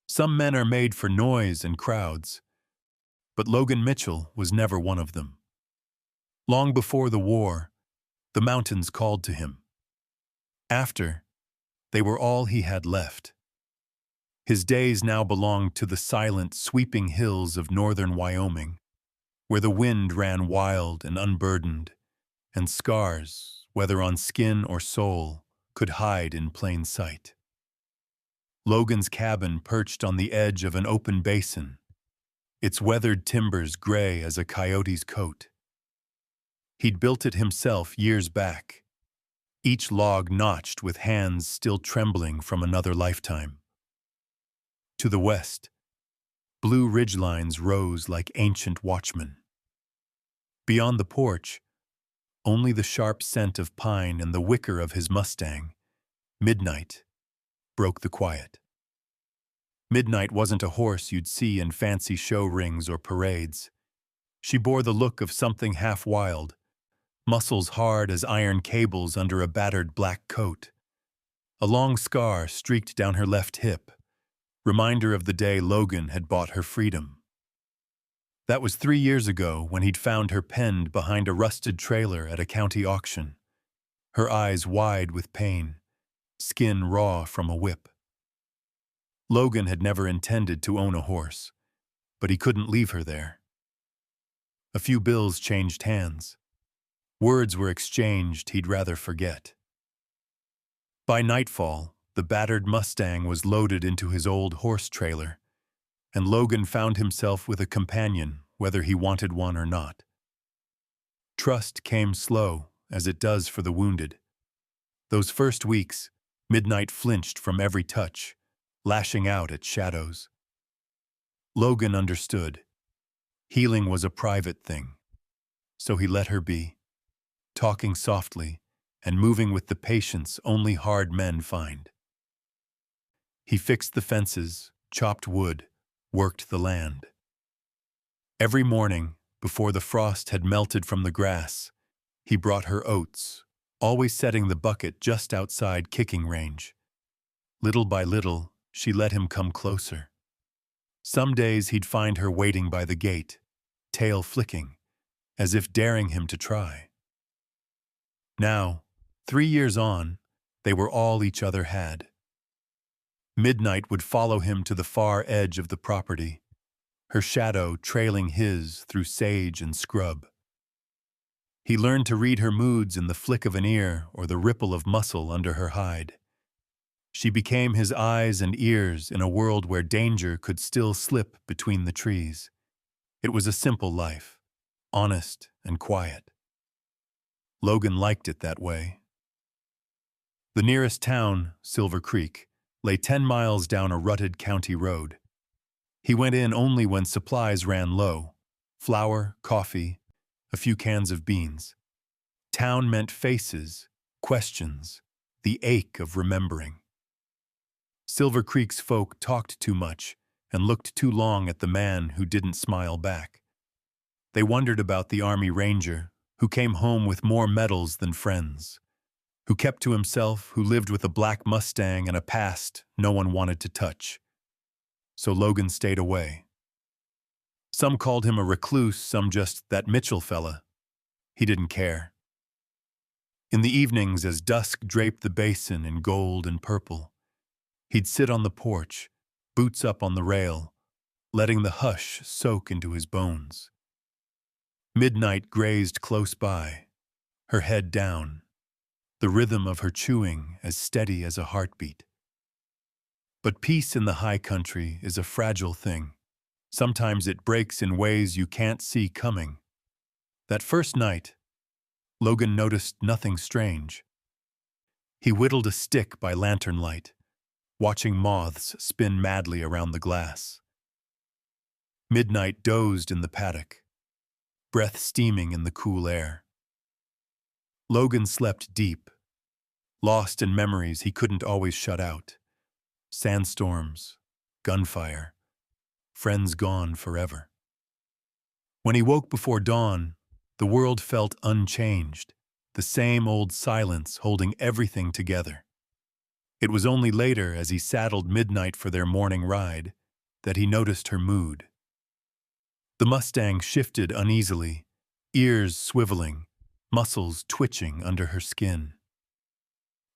Some men are made for noise and crowds, but Logan Mitchell was never one of them. Long before the war, the mountains called to him. After, they were all he had left. His days now belonged to the silent, sweeping hills of northern Wyoming, where the wind ran wild and unburdened, and scars, whether on skin or soul, could hide in plain sight. Logan's cabin perched on the edge of an open basin, its weathered timbers gray as a coyote's coat. He'd built it himself years back, each log notched with hands still trembling from another lifetime. To the west, blue ridgelines rose like ancient watchmen. Beyond the porch, only the sharp scent of pine and the whicker of his Mustang, Midnight, broke the quiet. Midnight wasn't a horse you'd see in fancy show rings or parades. She bore the look of something half wild, muscles hard as iron cables under a battered black coat. A long scar streaked down her left hip, reminder of the day Logan had bought her freedom. That was 3 years ago when he'd found her penned behind a rusted trailer at a county auction, her eyes wide with pain, skin raw from a whip. Logan had never intended to own a horse, but he couldn't leave her there. A few bills changed hands. Words were exchanged he'd rather forget. By nightfall, the battered Mustang was loaded into his old horse trailer, and Logan found himself with a companion, whether he wanted one or not. Trust came slow, as it does for the wounded. Those first weeks, Midnight flinched from every touch, lashing out at shadows. Logan understood. Healing was a private thing, so he let her be, talking softly and moving with the patience only hard men find. He fixed the fences, chopped wood, worked the land. Every morning, before the frost had melted from the grass, he brought her oats, always setting the bucket just outside kicking range. Little by little, she let him come closer. Some days he'd find her waiting by the gate, tail flicking, as if daring him to try. Now, 3 years on, they were all each other had. Midnight would follow him to the far edge of the property, her shadow trailing his through sage and scrub. He learned to read her moods in the flick of an ear or the ripple of muscle under her hide. She became his eyes and ears in a world where danger could still slip between the trees. It was a simple life, honest and quiet. Logan liked it that way. The nearest town, Silver Creek, lay 10 miles down a rutted county road. He went in only when supplies ran low: flour, coffee, a few cans of beans. Town meant faces, questions, the ache of remembering. Silver Creek's folk talked too much and looked too long at the man who didn't smile back. They wondered about the Army Ranger, who came home with more medals than friends, who kept to himself, who lived with a black Mustang and a past no one wanted to touch. So Logan stayed away. Some called him a recluse, some just that Mitchell fella. He didn't care. In the evenings, as dusk draped the basin in gold and purple, he'd sit on the porch, boots up on the rail, letting the hush soak into his bones. Midnight grazed close by, her head down, the rhythm of her chewing as steady as a heartbeat. But peace in the high country is a fragile thing. Sometimes it breaks in ways you can't see coming. That first night, Logan noticed nothing strange. He whittled a stick by lantern light, watching moths spin madly around the glass. Midnight dozed in the paddock, breath steaming in the cool air. Logan slept deep, lost in memories he couldn't always shut out. Sandstorms, gunfire, friends gone forever. When he woke before dawn, the world felt unchanged, the same old silence holding everything together. It was only later, as he saddled Midnight for their morning ride, that he noticed her mood. The Mustang shifted uneasily, ears swiveling, muscles twitching under her skin.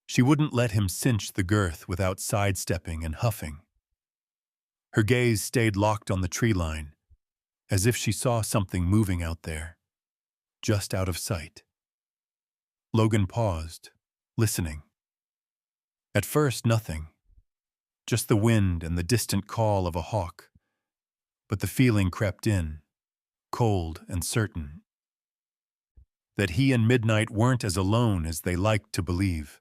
She wouldn't let him cinch the girth without sidestepping and huffing. Her gaze stayed locked on the tree line, as if she saw something moving out there, just out of sight. Logan paused, listening. At first, nothing, just the wind and the distant call of a hawk. But the feeling crept in, cold and certain, that he and Midnight weren't as alone as they liked to believe.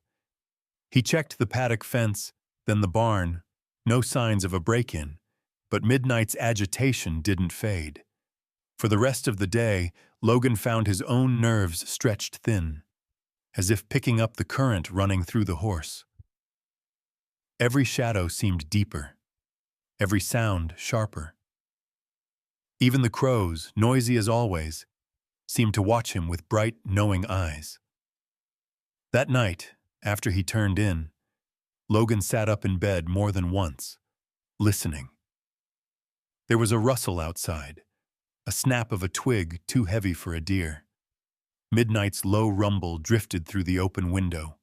He checked the paddock fence, then the barn, no signs of a break-in, but Midnight's agitation didn't fade. For the rest of the day, Logan found his own nerves stretched thin, as if picking up the current running through the horse. Every shadow seemed deeper, every sound sharper. Even the crows, noisy as always, seemed to watch him with bright, knowing eyes. That night, after he turned in, Logan sat up in bed more than once, listening. There was a rustle outside, a snap of a twig too heavy for a deer. Midnight's low rumble drifted through the open window.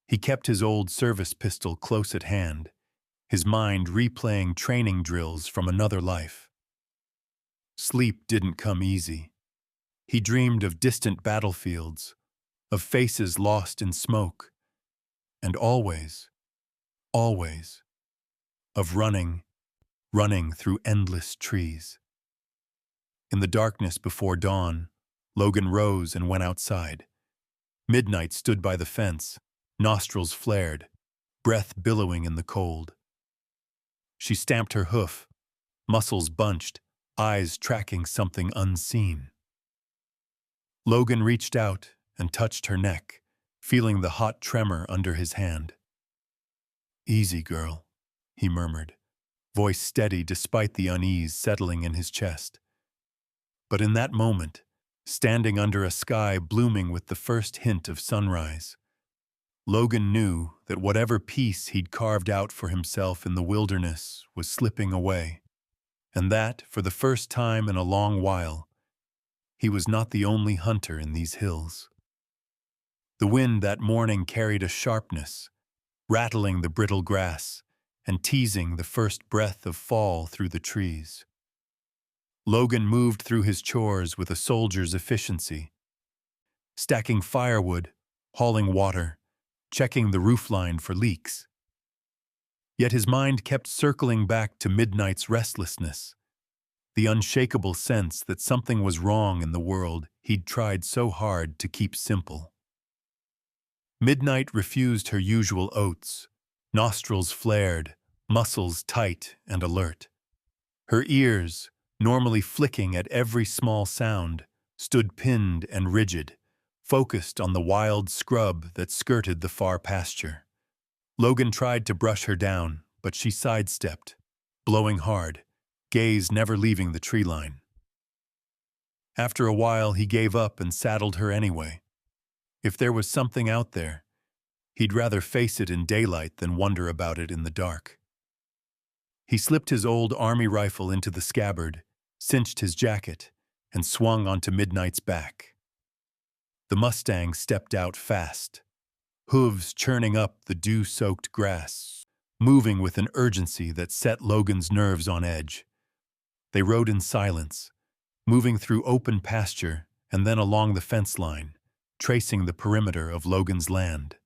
He kept his old service pistol close at hand, his mind replaying training drills from another life. Sleep didn't come easy. He dreamed of distant battlefields, of faces lost in smoke, and always, of running through endless trees. In the darkness before dawn, Logan rose and went outside. Midnight stood by the fence, nostrils flared, breath billowing in the cold. She stamped her hoof, muscles bunched, eyes tracking something unseen. Logan reached out and touched her neck, feeling the hot tremor under his hand. "Easy, girl," he murmured, voice steady despite the unease settling in his chest. But in that moment, standing under a sky blooming with the first hint of sunrise, Logan knew that whatever peace he'd carved out for himself in the wilderness was slipping away, and that, for the first time in a long while, he was not the only hunter in these hills. The wind that morning carried a sharpness, rattling the brittle grass and teasing the first breath of fall through the trees. Logan moved through his chores with a soldier's efficiency, stacking firewood, hauling water, checking the roofline for leaks. Yet his mind kept circling back to Midnight's restlessness, the unshakable sense that something was wrong in the world he'd tried so hard to keep simple. Midnight refused her usual oats, nostrils flared, muscles tight and alert. Her ears, normally flicking at every small sound, stood pinned and rigid, focused on the wild scrub that skirted the far pasture. Logan tried to brush her down, but she sidestepped, blowing hard, gaze never leaving the tree line. After a while, he gave up and saddled her anyway. If there was something out there, he'd rather face it in daylight than wonder about it in the dark. He slipped his old army rifle into the scabbard, cinched his jacket, and swung onto Midnight's back. The Mustang stepped out fast, hooves churning up the dew-soaked grass, moving with an urgency that set Logan's nerves on edge. They rode in silence, moving through open pasture and then along the fence line, tracing the perimeter of Logan's land.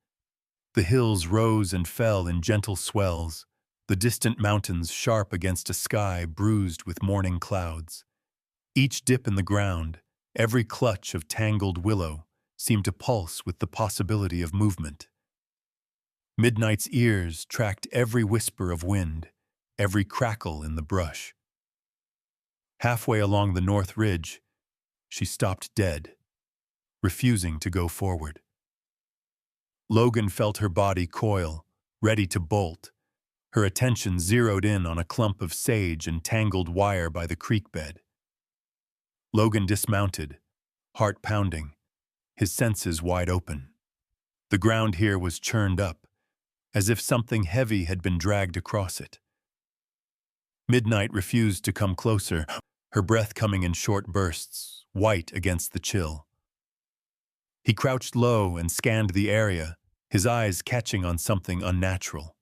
The hills rose and fell in gentle swells, the distant mountains sharp against a sky bruised with morning clouds. Each dip in the ground, every clutch of tangled willow, seemed to pulse with the possibility of movement. Midnight's ears tracked every whisper of wind, every crackle in the brush. Halfway along the north ridge, she stopped dead, refusing to go forward. Logan felt her body coil, ready to bolt, her attention zeroed in on a clump of sage and tangled wire by the creek bed. Logan dismounted, heart pounding, his senses wide open. The ground here was churned up, as if something heavy had been dragged across it. Midnight refused to come closer, her breath coming in short bursts, white against the chill. He crouched low and scanned the area, his eyes catching on something unnatural.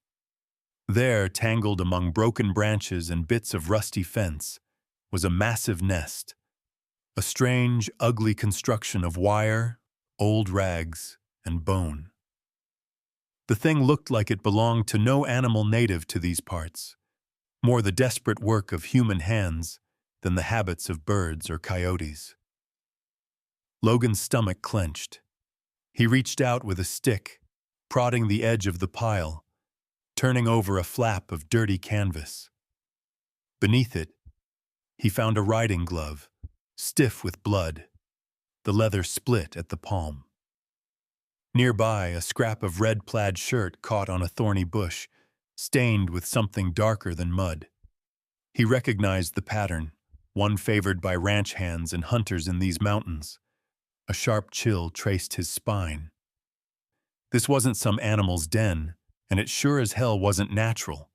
There, tangled among broken branches and bits of rusty fence, was a massive nest, a strange, ugly construction of wire, old rags, and bone. The thing looked like it belonged to no animal native to these parts, more the desperate work of human hands than the habits of birds or coyotes. Logan's stomach clenched. He reached out with a stick, prodding the edge of the pile, turning over a flap of dirty canvas. Beneath it, he found a riding glove, stiff with blood, the leather split at the palm. Nearby, a scrap of red plaid shirt caught on a thorny bush, stained with something darker than mud. He recognized the pattern, one favored by ranch hands and hunters in these mountains. A sharp chill traced his spine. This wasn't some animal's den, and it sure as hell wasn't natural.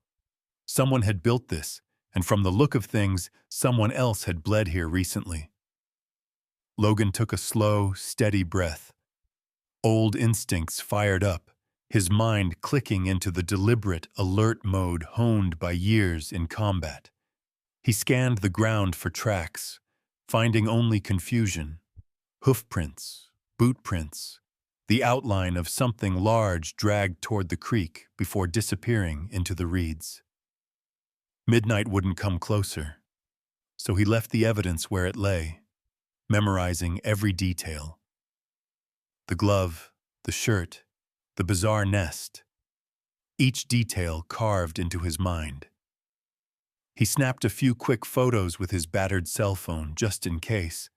Someone had built this, and from the look of things, someone else had bled here recently. Logan took a slow, steady breath. Old instincts fired up, his mind clicking into the deliberate, alert mode honed by years in combat. He scanned the ground for tracks, finding only confusion. Hoof prints, boot prints, the outline of something large dragged toward the creek before disappearing into the reeds. Midnight wouldn't come closer, so he left the evidence where it lay, memorizing every detail. The glove, the shirt, the bizarre nest, each detail carved into his mind. He snapped a few quick photos with his battered cell phone just in case,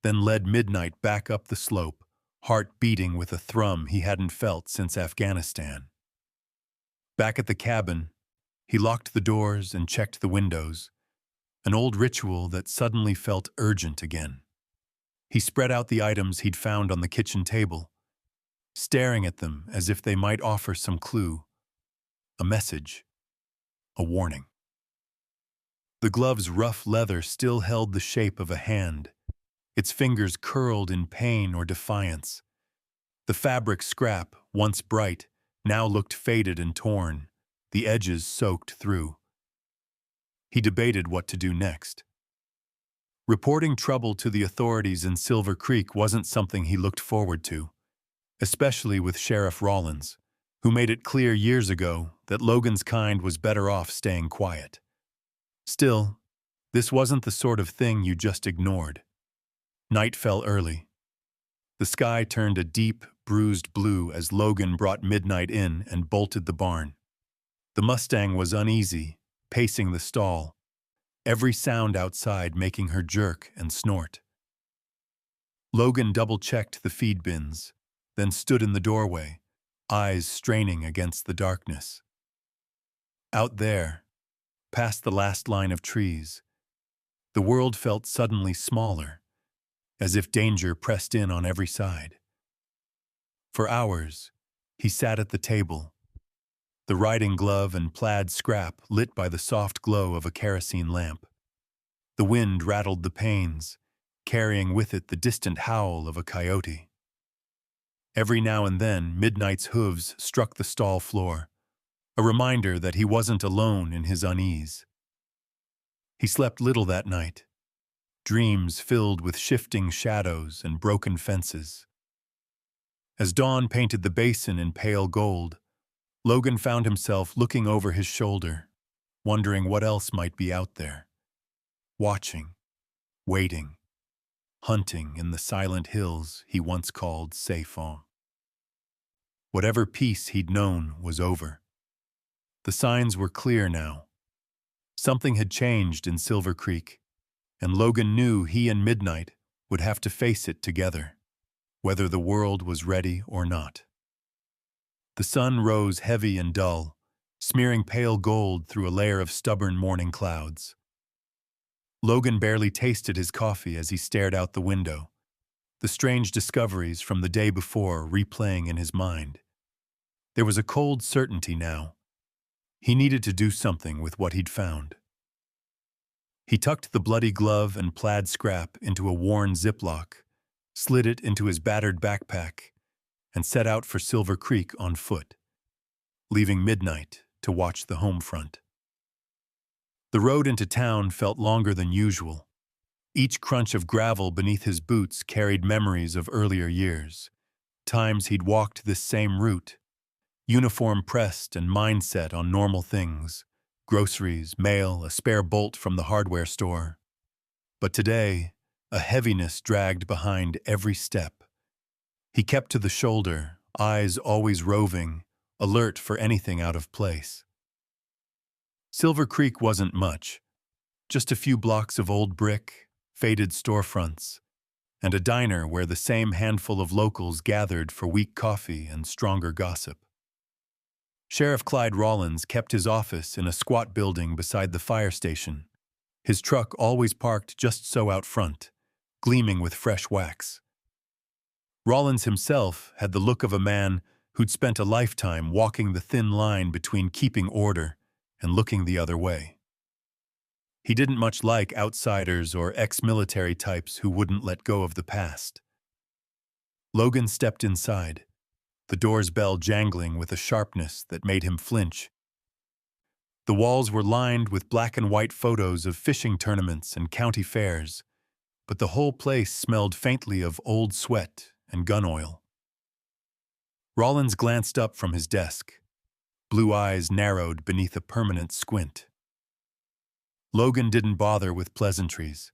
then led Midnight back up the slope, heart beating with a thrum he hadn't felt since Afghanistan. Back at the cabin, he locked the doors and checked the windows, an old ritual that suddenly felt urgent again. He spread out the items he'd found on the kitchen table, staring at them as if they might offer some clue, a message, a warning. The glove's rough leather still held the shape of a hand, its fingers curled in pain or defiance. The fabric scrap, once bright, now looked faded and torn, the edges soaked through. He debated what to do next. Reporting trouble to the authorities in Silver Creek wasn't something he looked forward to, especially with Sheriff Rollins, who made it clear years ago that Logan's kind was better off staying quiet. Still, this wasn't the sort of thing you just ignored. Night fell early. The sky turned a deep, bruised blue as Logan brought Midnight in and bolted the barn. The Mustang was uneasy, pacing the stall, every sound outside making her jerk and snort. Logan double-checked the feed bins, then stood in the doorway, eyes straining against the darkness. Out there, past the last line of trees, the world felt suddenly smaller, as if danger pressed in on every side. For hours, he sat at the table, the riding glove and plaid scrap lit by the soft glow of a kerosene lamp. The wind rattled the panes, carrying with it the distant howl of a coyote. Every now and then, Midnight's hooves struck the stall floor, a reminder that he wasn't alone in his unease. He slept little that night, dreams filled with shifting shadows and broken fences. As dawn painted the basin in pale gold, Logan found himself looking over his shoulder, wondering what else might be out there. Watching, waiting, hunting in the silent hills he once called safe home. Whatever peace he'd known was over. The signs were clear now. Something had changed in Silver Creek, and Logan knew he and Midnight would have to face it together, whether the world was ready or not. The sun rose heavy and dull, smearing pale gold through a layer of stubborn morning clouds. Logan barely tasted his coffee as he stared out the window, the strange discoveries from the day before replaying in his mind. There was a cold certainty now. He needed to do something with what he'd found. He tucked the bloody glove and plaid scrap into a worn Ziploc, slid it into his battered backpack, and set out for Silver Creek on foot, leaving midnight to watch the home front. The road into town felt longer than usual. Each crunch of gravel beneath his boots carried memories of earlier years, times he'd walked this same route, uniform pressed and mindset on normal things, groceries, mail, a spare bolt from the hardware store. But today, a heaviness dragged behind every step. He kept to the shoulder, eyes always roving, alert for anything out of place. Silver Creek wasn't much, just a few blocks of old brick, faded storefronts, and a diner where the same handful of locals gathered for weak coffee and stronger gossip. Sheriff Clyde Rollins kept his office in a squat building beside the fire station, his truck always parked just so out front, gleaming with fresh wax. Rollins himself had the look of a man who'd spent a lifetime walking the thin line between keeping order and looking the other way. He didn't much like outsiders or ex-military types who wouldn't let go of the past. Logan stepped inside, the door's bell jangling with a sharpness that made him flinch. The walls were lined with black and white photos of fishing tournaments and county fairs, but the whole place smelled faintly of old sweat and gun oil. Rollins glanced up from his desk, blue eyes narrowed beneath a permanent squint. Logan didn't bother with pleasantries.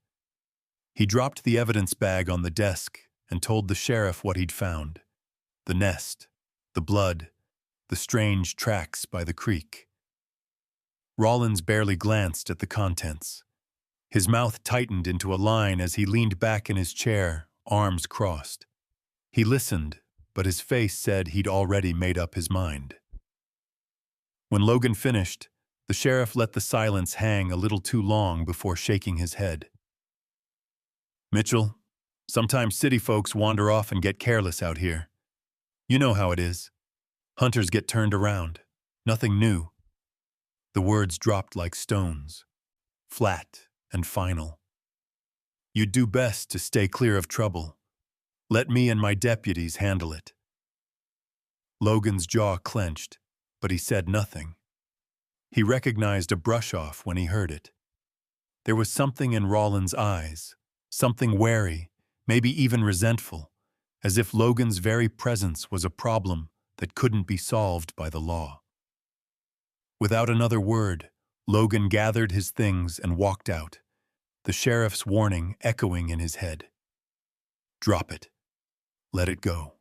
He dropped the evidence bag on the desk and told the sheriff what he'd found: the nest, the blood, the strange tracks by the creek. Rollins barely glanced at the contents. His mouth tightened into a line as he leaned back in his chair, arms crossed. He listened, but his face said he'd already made up his mind. When Logan finished, the sheriff let the silence hang a little too long before shaking his head. "Mitchell, sometimes city folks wander off and get careless out here. You know how it is. Hunters get turned around. Nothing new." The words dropped like stones, flat and final. "You'd do best to stay clear of trouble. Let me and my deputies handle it." Logan's jaw clenched, but he said nothing. He recognized a brush-off when he heard it. There was something in Rollins' eyes, something wary, maybe even resentful, as if Logan's very presence was a problem that couldn't be solved by the law. Without another word, Logan gathered his things and walked out, the sheriff's warning echoing in his head. Drop it. Let it go.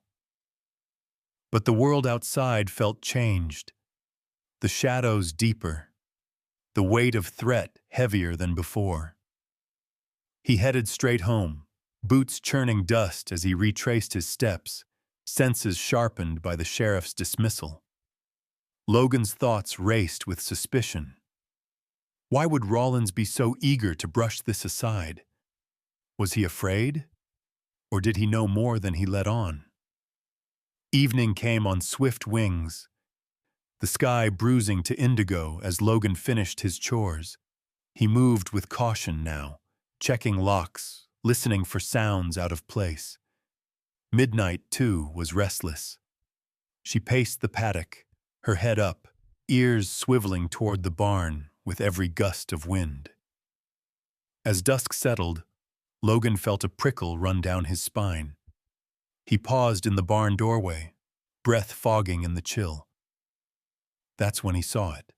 But the world outside felt changed. The shadows deeper, the weight of threat heavier than before. He headed straight home, boots churning dust as he retraced his steps, senses sharpened by the sheriff's dismissal. Logan's thoughts raced with suspicion. Why would Rollins be so eager to brush this aside? Was he afraid? Or did he know more than he let on? Evening came on swift wings, the sky bruising to indigo as Logan finished his chores. He moved with caution now, checking locks, listening for sounds out of place. Midnight, too, was restless. She paced the paddock, her head up, ears swiveling toward the barn with every gust of wind. As dusk settled, Logan felt a prickle run down his spine. He paused in the barn doorway, breath fogging in the chill. That's when he saw it.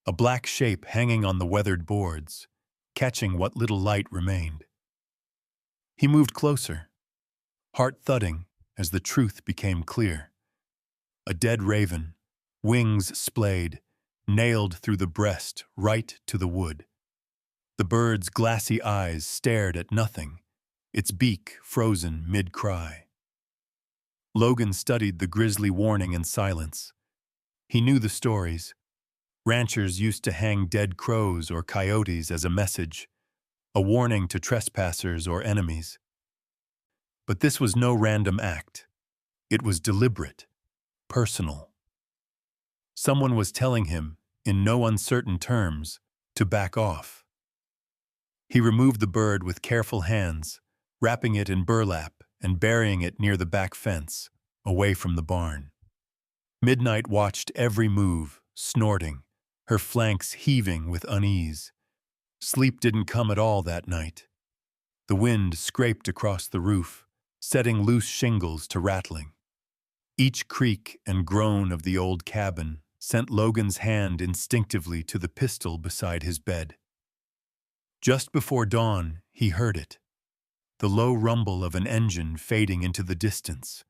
A black shape hanging on the weathered boards, catching what little light remained. He moved closer, heart thudding as the truth became clear. A dead raven, wings splayed, nailed through the breast right to the wood. The bird's glassy eyes stared at nothing, its beak frozen mid-cry. Logan studied the grisly warning in silence. He knew the stories. Ranchers used to hang dead crows or coyotes as a message, a warning to trespassers or enemies. But this was no random act. It was deliberate, personal. Someone was telling him, in no uncertain terms, to back off. He removed the bird with careful hands, wrapping it in burlap and burying it near the back fence, away from the barn. Midnight watched every move, snorting, her flanks heaving with unease. Sleep didn't come at all that night. The wind scraped across the roof, setting loose shingles to rattling. Each creak and groan of the old cabin sent Logan's hand instinctively to the pistol beside his bed. Just before dawn, he heard it, the low rumble of an engine fading into the distance,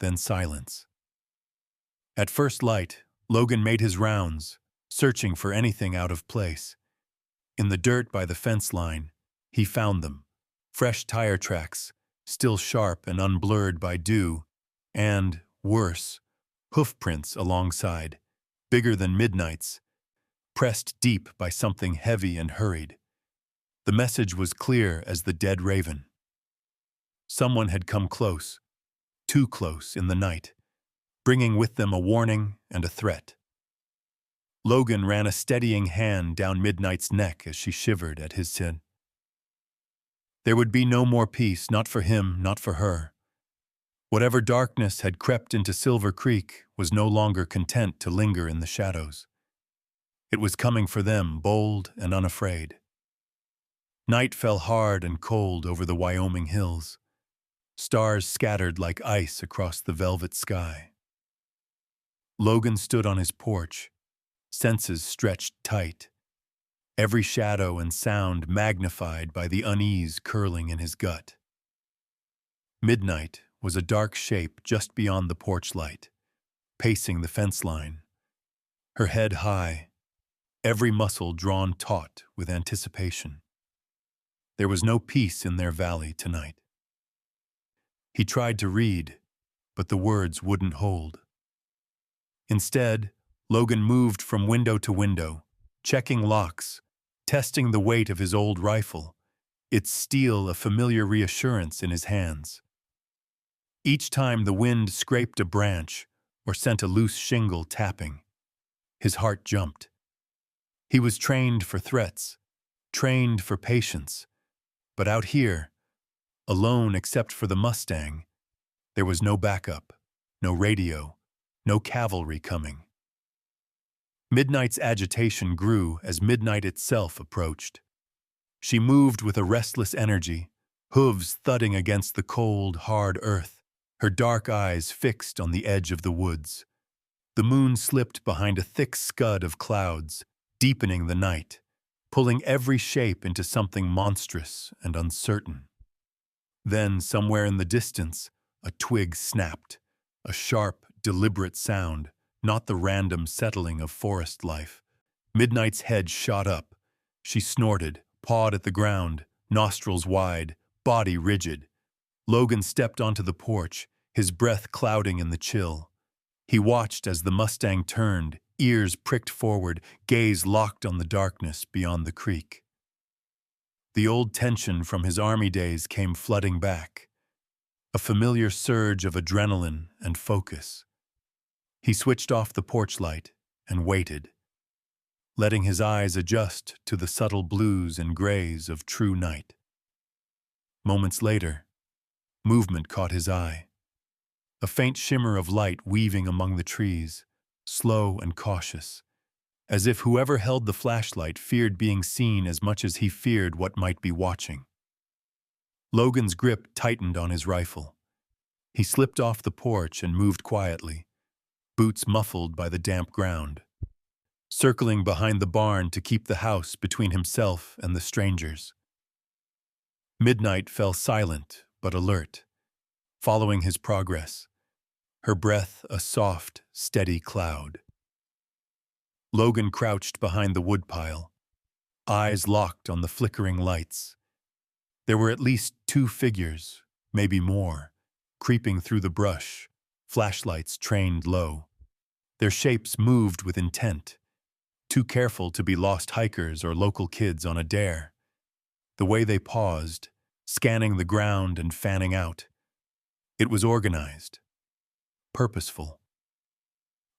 then silence. At first light, Logan made his rounds, searching for anything out of place. In the dirt by the fence line, he found them, fresh tire tracks, still sharp and unblurred by dew, and, worse, hoof prints alongside, bigger than Midnight's, pressed deep by something heavy and hurried. The message was clear as the dead raven. Someone had come close, too close in the night, bringing with them a warning and a threat. Logan ran a steadying hand down Midnight's neck as she shivered at his sin. There would be no more peace, not for him, not for her. Whatever darkness had crept into Silver Creek was no longer content to linger in the shadows. It was coming for them, bold and unafraid. Night fell hard and cold over the Wyoming hills. Stars scattered like ice across the velvet sky. Logan stood on his porch, senses stretched tight, every shadow and sound magnified by the unease curling in his gut. Midnight was a dark shape just beyond the porch light, pacing the fence line, her head high, every muscle drawn taut with anticipation. There was no peace in their valley tonight. He tried to read, but the words wouldn't hold. Instead, Logan moved from window to window, checking locks, testing the weight of his old rifle, its steel a familiar reassurance in his hands. Each time the wind scraped a branch or sent a loose shingle tapping, his heart jumped. He was trained for threats, trained for patience, but out here, alone except for the Mustang, there was no backup, no radio, no cavalry coming. Midnight's agitation grew as midnight itself approached. She moved with a restless energy, hooves thudding against the cold, hard earth, her dark eyes fixed on the edge of the woods. The moon slipped behind a thick scud of clouds, deepening the night, pulling every shape into something monstrous and uncertain. Then, somewhere in the distance, a twig snapped, a sharp, deliberate sound, not the random settling of forest life. Midnight's head shot up. She snorted, pawed at the ground, nostrils wide, body rigid. Logan stepped onto the porch, his breath clouding in the chill. He watched as the Mustang turned, ears pricked forward, gaze locked on the darkness beyond the creek. The old tension from his army days came flooding back, a familiar surge of adrenaline and focus. He switched off the porch light and waited, letting his eyes adjust to the subtle blues and grays of true night. Moments later, movement caught his eye. A faint shimmer of light weaving among the trees, slow and cautious, as if whoever held the flashlight feared being seen as much as he feared what might be watching. Logan's grip tightened on his rifle. He slipped off the porch and moved quietly, boots muffled by the damp ground, circling behind the barn to keep the house between himself and the strangers. Midnight fell silent but alert, following his progress, her breath a soft, steady cloud. Logan crouched behind the woodpile, eyes locked on the flickering lights. There were at least 2 figures, maybe more, creeping through the brush, flashlights trained low. Their shapes moved with intent, too careful to be lost hikers or local kids on a dare. The way they paused, scanning the ground and fanning out, it was organized, purposeful.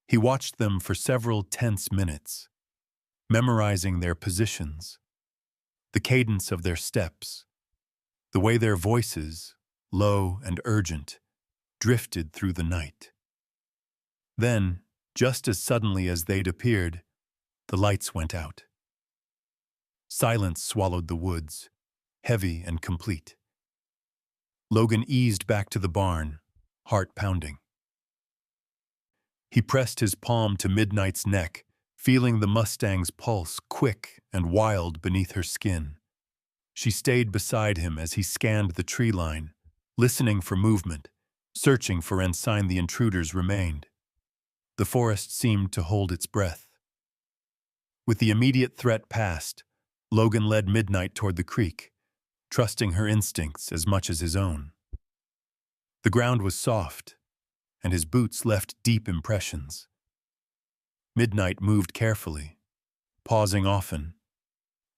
He watched them for several tense minutes, memorizing their positions, the cadence of their steps, the way their voices, low and urgent, drifted through the night. Then, just as suddenly as they'd appeared, the lights went out. Silence swallowed the woods, heavy and complete. Logan eased back to the barn, heart pounding. He pressed his palm to Midnight's neck, feeling the Mustang's pulse quick and wild beneath her skin. She stayed beside him as he scanned the tree line, listening for movement, searching for any sign the intruders remained. The forest seemed to hold its breath. With the immediate threat past, Logan led Midnight toward the creek, trusting her instincts as much as his own. The ground was soft, and his boots left deep impressions. Midnight moved carefully, pausing often,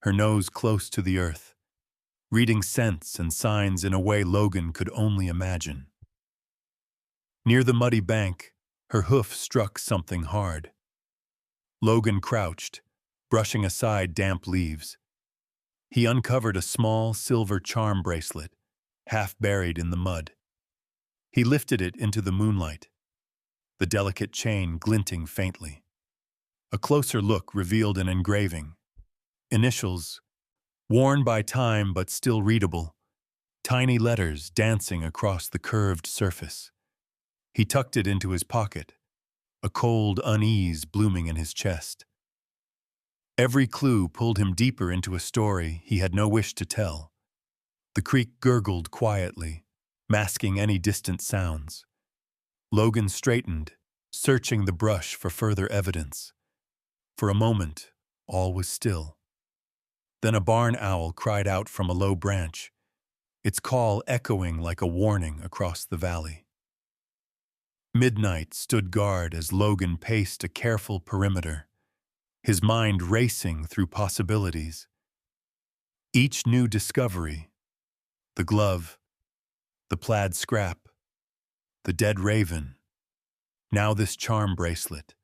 her nose close to the earth, reading scents and signs in a way Logan could only imagine. Near the muddy bank, her hoof struck something hard. Logan crouched, brushing aside damp leaves. He uncovered a small silver charm bracelet, half buried in the mud. He lifted it into the moonlight, the delicate chain glinting faintly. A closer look revealed an engraving. Initials, worn by time but still readable, tiny letters dancing across the curved surface. He tucked it into his pocket, a cold unease blooming in his chest. Every clue pulled him deeper into a story he had no wish to tell. The creek gurgled quietly, masking any distant sounds. Logan straightened, searching the brush for further evidence. For a moment, all was still. Then a barn owl cried out from a low branch, its call echoing like a warning across the valley. Midnight stood guard as Logan paced a careful perimeter, his mind racing through possibilities. Each new discovery, the glove, the plaid scrap, the dead raven, now this charm bracelet,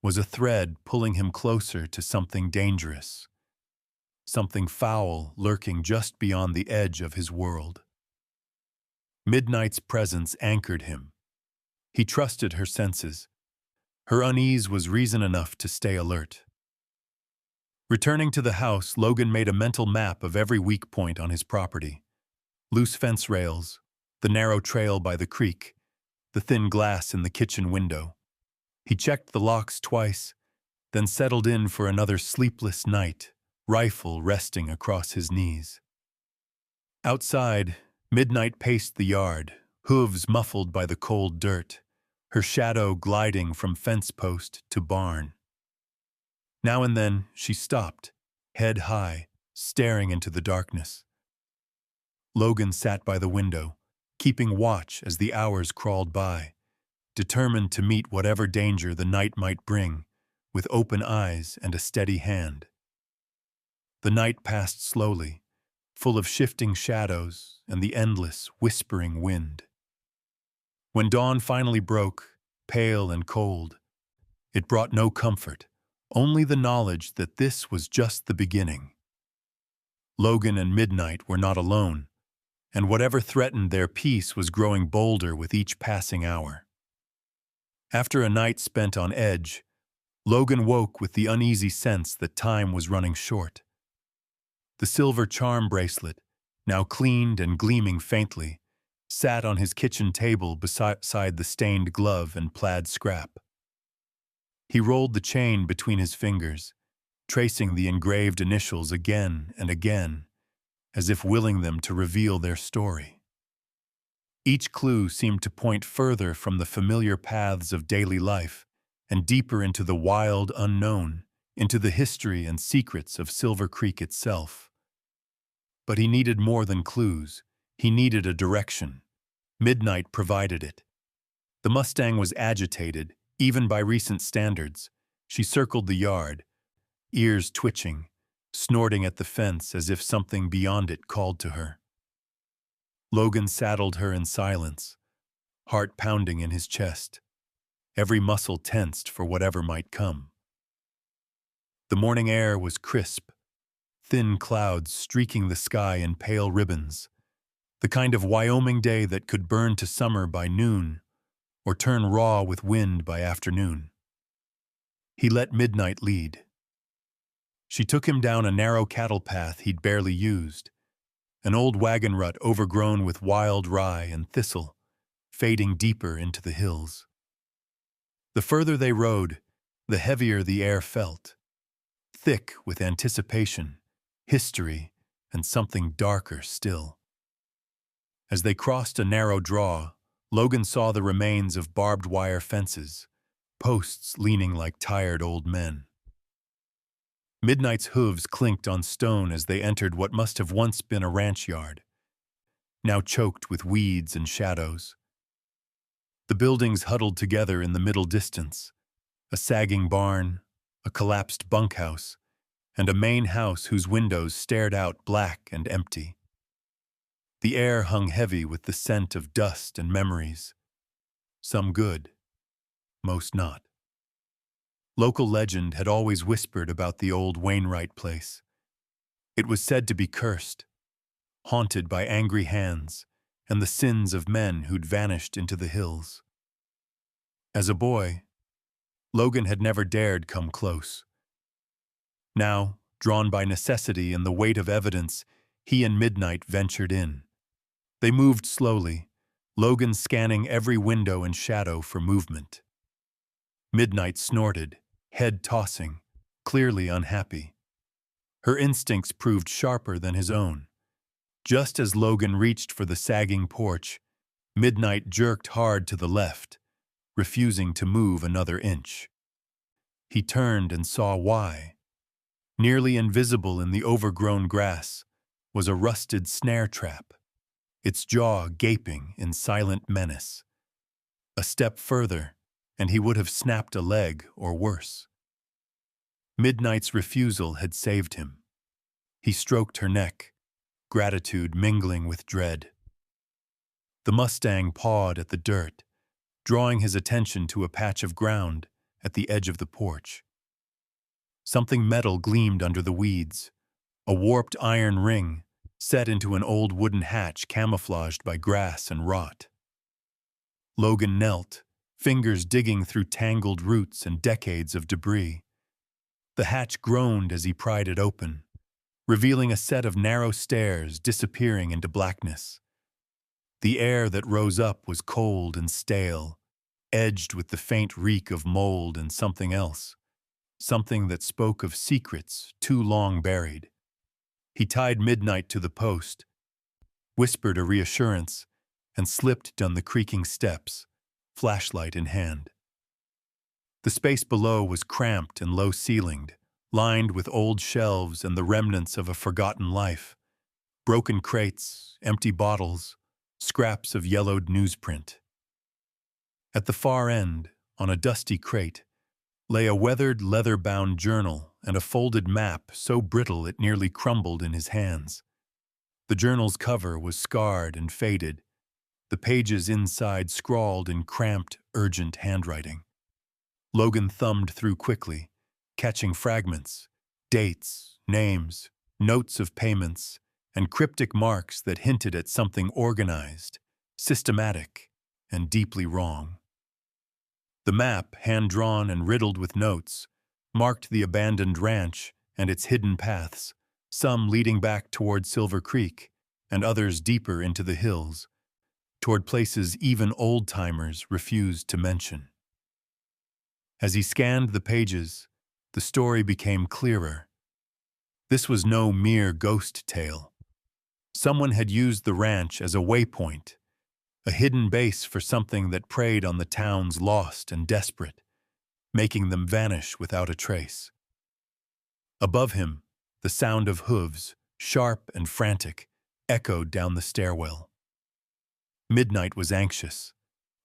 was a thread pulling him closer to something dangerous, something foul lurking just beyond the edge of his world. Midnight's presence anchored him. He trusted her senses. Her unease was reason enough to stay alert. Returning to the house, Logan made a mental map of every weak point on his property. Loose fence rails, the narrow trail by the creek, the thin glass in the kitchen window. He checked the locks twice, then settled in for another sleepless night, rifle resting across his knees. Outside, Midnight paced the yard, hooves muffled by the cold dirt, her shadow gliding from fence post to barn. Now and then she stopped, head high, staring into the darkness. Logan sat by the window, keeping watch as the hours crawled by, determined to meet whatever danger the night might bring, with open eyes and a steady hand. The night passed slowly, full of shifting shadows and the endless, whispering wind. When dawn finally broke, pale and cold, it brought no comfort, only the knowledge that this was just the beginning. Logan and Midnight were not alone, and whatever threatened their peace was growing bolder with each passing hour. After a night spent on edge, Logan woke with the uneasy sense that time was running short. The silver charm bracelet, now cleaned and gleaming faintly, sat on his kitchen table beside the stained glove and plaid scrap. He rolled the chain between his fingers, tracing the engraved initials again and again, as if willing them to reveal their story. Each clue seemed to point further from the familiar paths of daily life and deeper into the wild unknown, into the history and secrets of Silver Creek itself. But he needed more than clues. He needed a direction. Midnight provided it. The Mustang was agitated, even by recent standards. She circled the yard, ears twitching, snorting at the fence as if something beyond it called to her. Logan saddled her in silence, heart pounding in his chest. every muscle tensed for whatever might come. The morning air was crisp, thin clouds streaking the sky in pale ribbons, the kind of Wyoming day that could burn to summer by noon or turn raw with wind by afternoon. He let midnight lead. She took him down a narrow cattle path he'd barely used, an old wagon rut overgrown with wild rye and thistle, fading deeper into the hills. The further they rode, the heavier the air felt, thick with anticipation, history, and something darker still. As they crossed a narrow draw, Logan saw the remains of barbed wire fences, posts leaning like tired old men. Midnight's hooves clinked on stone as they entered what must have once been a ranch yard, now choked with weeds and shadows. The buildings huddled together in the middle distance, a sagging barn, a collapsed bunkhouse, and a main house whose windows stared out black and empty. The air hung heavy with the scent of dust and memories, some good, most not. Local legend had always whispered about the old Wainwright place. It was said to be cursed, haunted by angry hands and the sins of men who'd vanished into the hills. As a boy, Logan had never dared come close. Now, drawn by necessity and the weight of evidence, he and Midnight ventured in. They moved slowly, Logan scanning every window and shadow for movement. Midnight snorted, head tossing, clearly unhappy. Her instincts proved sharper than his own. Just as Logan reached for the sagging porch, Midnight jerked hard to the left, refusing to move another inch. He turned and saw why. Nearly invisible in the overgrown grass was a rusted snare trap, its jaw gaping in silent menace. A step further, and he would have snapped a leg or worse. Midnight's refusal had saved him. He stroked her neck, gratitude mingling with dread. The Mustang pawed at the dirt, drawing his attention to a patch of ground at the edge of the porch. Something metal gleamed under the weeds, a warped iron ring set into an old wooden hatch camouflaged by grass and rot. Logan knelt, fingers digging through tangled roots and decades of debris. The hatch groaned as he pried it open, revealing a set of narrow stairs disappearing into blackness. The air that rose up was cold and stale, edged with the faint reek of mold and something else, something that spoke of secrets too long buried. He tied Midnight to the post, whispered a reassurance, and slipped down the creaking steps, flashlight in hand. The space below was cramped and low-ceilinged, lined with old shelves and the remnants of a forgotten life. Broken crates, empty bottles, scraps of yellowed newsprint. At the far end, on a dusty crate, lay a weathered leather-bound journal and a folded map so brittle it nearly crumbled in his hands. The journal's cover was scarred and faded, the pages inside scrawled in cramped, urgent handwriting. Logan thumbed through quickly, catching fragments, dates, names, notes of payments, and cryptic marks that hinted at something organized, systematic, and deeply wrong. The map, hand-drawn and riddled with notes, marked the abandoned ranch and its hidden paths, some leading back toward Silver Creek and others deeper into the hills, toward places even old-timers refused to mention. As he scanned the pages, the story became clearer. This was no mere ghost tale. Someone had used the ranch as a waypoint, a hidden base for something that preyed on the town's lost and desperate, making them vanish without a trace. Above him, the sound of hooves, sharp and frantic, echoed down the stairwell. Midnight was anxious,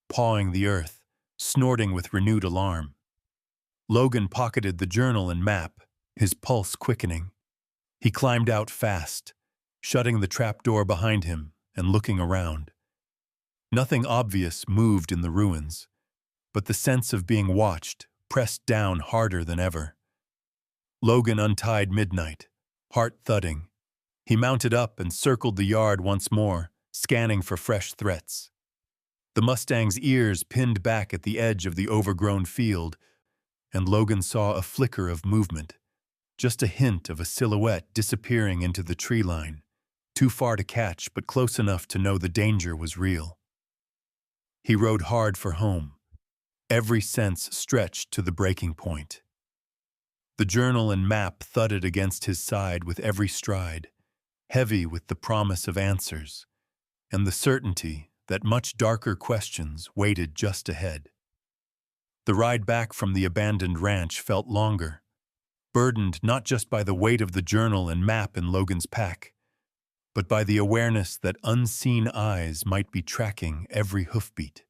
pawing the earth, snorting with renewed alarm. Logan pocketed the journal and map, his pulse quickening. He climbed out fast, shutting the trapdoor behind him and looking around. Nothing obvious moved in the ruins. but the sense of being watched pressed down harder than ever. Logan untied Midnight, heart thudding. He mounted up and circled the yard once more, scanning for fresh threats. The Mustang's ears pinned back at the edge of the overgrown field, and Logan saw a flicker of movement, just a hint of a silhouette disappearing into the tree line, too far to catch but close enough to know the danger was real. He rode hard for home, every sense stretched to the breaking point. The journal and map thudded against his side with every stride, heavy with the promise of answers, and the certainty that much darker questions waited just ahead. The ride back from the abandoned ranch felt longer, burdened not just by the weight of the journal and map in Logan's pack, but by the awareness that unseen eyes might be tracking every hoofbeat.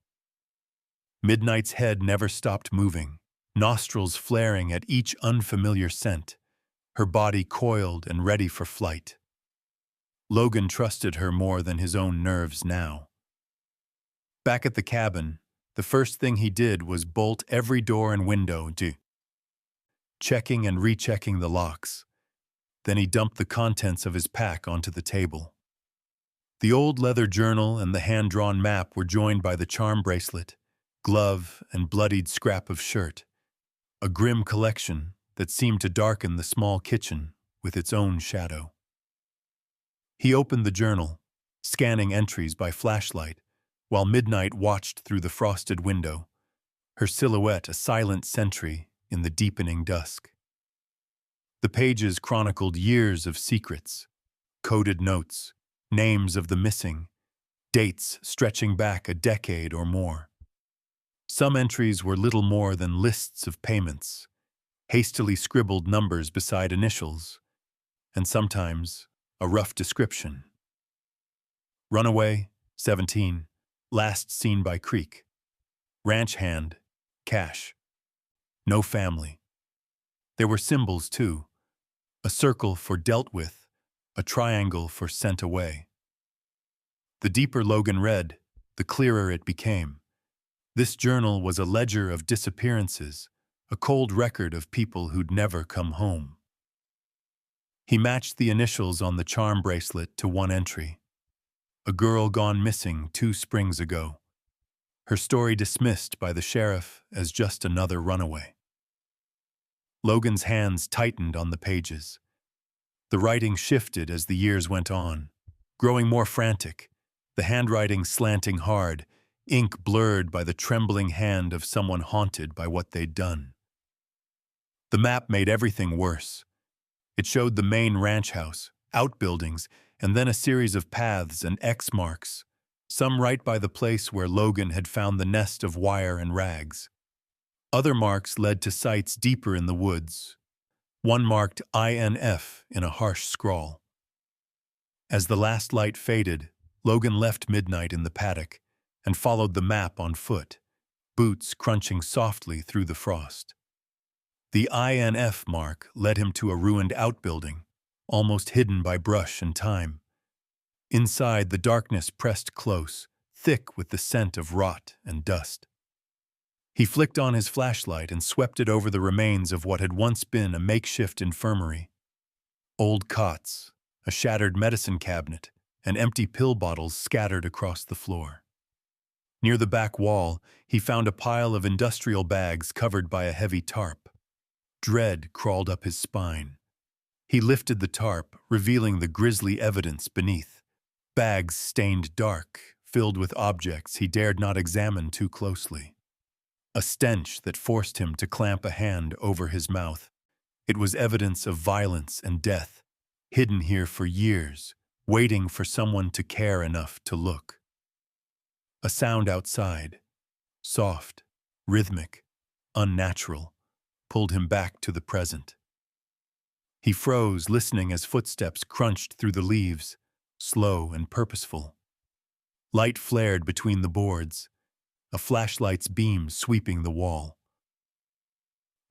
Midnight's head never stopped moving, nostrils flaring at each unfamiliar scent, her body coiled and ready for flight. Logan trusted her more than his own nerves now. Back at the cabin, the first thing he did was bolt every door and window, checking and rechecking the locks. Then he dumped the contents of his pack onto the table. The old leather journal and the hand-drawn map were joined by the charm bracelet, glove, and bloodied scrap of shirt, a grim collection that seemed to darken the small kitchen with its own shadow. He opened the journal, scanning entries by flashlight, while Midnight watched through the frosted window, her silhouette a silent sentry in the deepening dusk. The pages chronicled years of secrets, coded notes, names of the missing, dates stretching back a decade or more. Some entries were little more than lists of payments, hastily scribbled numbers beside initials, and sometimes a rough description. Runaway, 17, last seen by creek. Ranch hand, cash. No family. There were symbols, too. A circle for dealt with, a triangle for sent away. The deeper Logan read, the clearer it became. This journal was a ledger of disappearances, a cold record of people who'd never come home. He matched the initials on the charm bracelet to one entry. A girl gone missing 2 springs ago. Her story dismissed by the sheriff as just another runaway. Logan's hands tightened on the pages. The writing shifted as the years went on, growing more frantic, the handwriting slanting hard, ink blurred by the trembling hand of someone haunted by what they'd done. The map made everything worse. It showed the main ranch house, outbuildings, and then a series of paths and X marks, some right by the place where Logan had found the nest of wire and rags. Other marks led to sites deeper in the woods, one marked INF in a harsh scrawl. As the last light faded, Logan left Midnight in the paddock and followed the map on foot, boots crunching softly through the frost. The INF mark led him to a ruined outbuilding, almost hidden by brush and time. Inside, the darkness pressed close, thick with the scent of rot and dust. He flicked on his flashlight and swept it over the remains of what had once been a makeshift infirmary. Old cots, a shattered medicine cabinet, and empty pill bottles scattered across the floor. Near the back wall, he found a pile of industrial bags covered by a heavy tarp. Dread crawled up his spine. He lifted the tarp, revealing the grisly evidence beneath. Bags stained dark, filled with objects he dared not examine too closely. A stench that forced him to clamp a hand over his mouth. It was evidence of violence and death, hidden here for years, waiting for someone to care enough to look. A sound outside, soft, rhythmic, unnatural, pulled him back to the present. He froze, listening as footsteps crunched through the leaves, slow and purposeful. Light flared between the boards, a flashlight's beam sweeping the wall.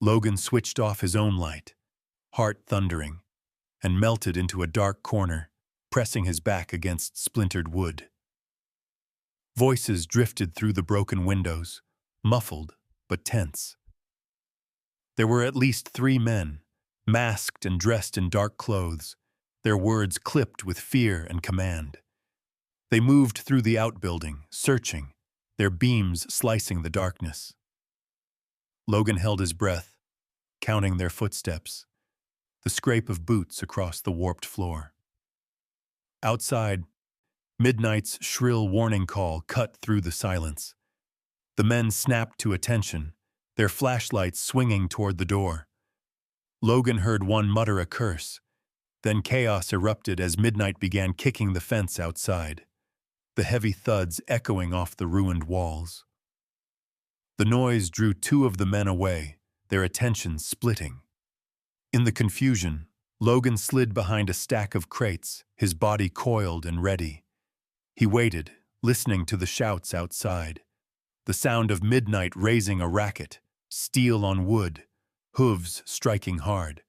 Logan switched off his own light, heart thundering, and melted into a dark corner, pressing his back against splintered wood. Voices drifted through the broken windows, muffled but tense. There were at least 3 men, masked and dressed in dark clothes, their words clipped with fear and command. They moved through the outbuilding, searching, their beams slicing the darkness. Logan held his breath, counting their footsteps, the scrape of boots across the warped floor. Outside, midnight's shrill warning call cut through the silence. The men snapped to attention, their flashlights swinging toward the door. Logan heard one mutter a curse. Then chaos erupted as midnight began kicking the fence outside, the heavy thuds echoing off the ruined walls. The noise drew 2 of the men away, their attention splitting. In the confusion, Logan slid behind a stack of crates, his body coiled and ready. He waited, listening to the shouts outside, the sound of midnight raising a racket, steel on wood, hooves striking hard.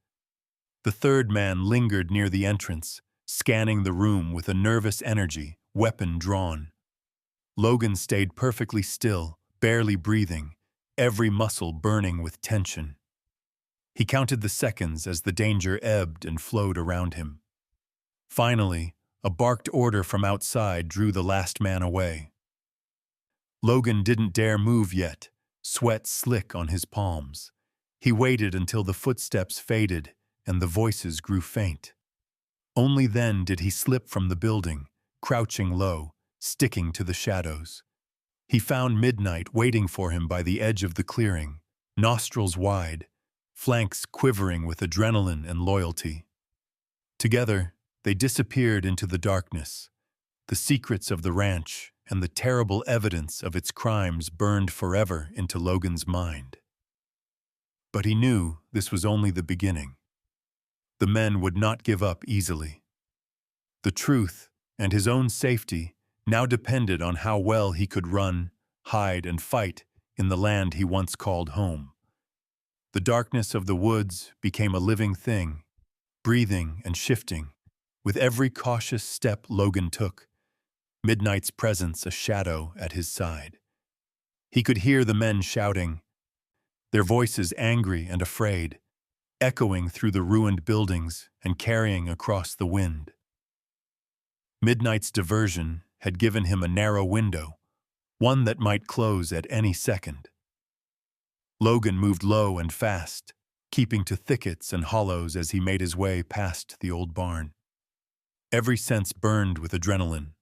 The 3rd man lingered near the entrance, scanning the room with a nervous energy, weapon drawn. Logan stayed perfectly still, barely breathing, every muscle burning with tension. He counted the seconds as the danger ebbed and flowed around him. Finally, a barked order from outside drew the last man away. Logan didn't dare move yet, sweat slick on his palms. He waited until the footsteps faded and the voices grew faint. Only then did he slip from the building, crouching low, sticking to the shadows. He found midnight waiting for him by the edge of the clearing, nostrils wide, flanks quivering with adrenaline and loyalty. Together, they disappeared into the darkness. The secrets of the ranch and the terrible evidence of its crimes burned forever into Logan's mind. But he knew this was only the beginning. The men would not give up easily. The truth and his own safety now depended on how well he could run, hide, and fight in the land he once called home. The darkness of the woods became a living thing, breathing and shifting, with every cautious step Logan took, midnight's presence a shadow at his side. He could hear the men shouting, their voices angry and afraid, echoing through the ruined buildings and carrying across the wind. Midnight's diversion had given him a narrow window, one that might close at any second. Logan moved low and fast, keeping to thickets and hollows as he made his way past the old barn. Every sense burned with adrenaline,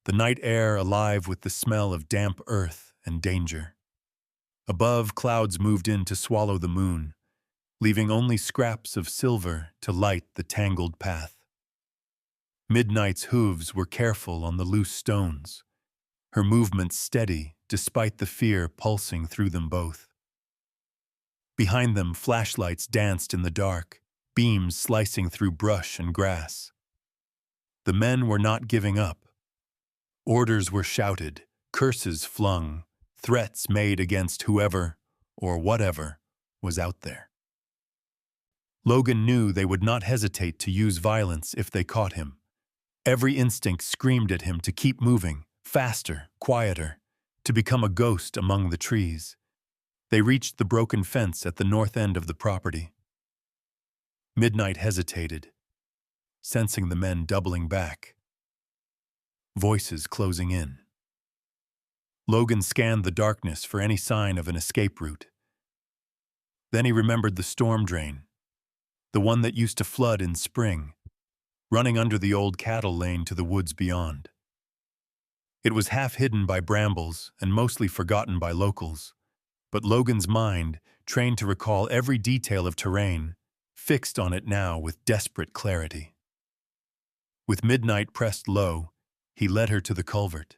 the night air alive with the smell of damp earth and danger. Above, clouds moved in to swallow the moon, leaving only scraps of silver to light the tangled path. Midnight's hooves were careful on the loose stones, her movements steady despite the fear pulsing through them both. Behind them, flashlights danced in the dark, beams slicing through brush and grass. The men were not giving up. Orders were shouted, curses flung, threats made against whoever, or whatever, was out there. Logan knew they would not hesitate to use violence if they caught him. Every instinct screamed at him to keep moving, faster, quieter, to become a ghost among the trees. They reached the broken fence at the north end of the property. Midnight hesitated, sensing the men doubling back. Voices closing in. Logan scanned the darkness for any sign of an escape route. Then he remembered the storm drain, the one that used to flood in spring, running under the old cattle lane to the woods beyond. It was half hidden by brambles and mostly forgotten by locals, but Logan's mind, trained to recall every detail of terrain, fixed on it now with desperate clarity. With midnight pressed low, he led her to the culvert.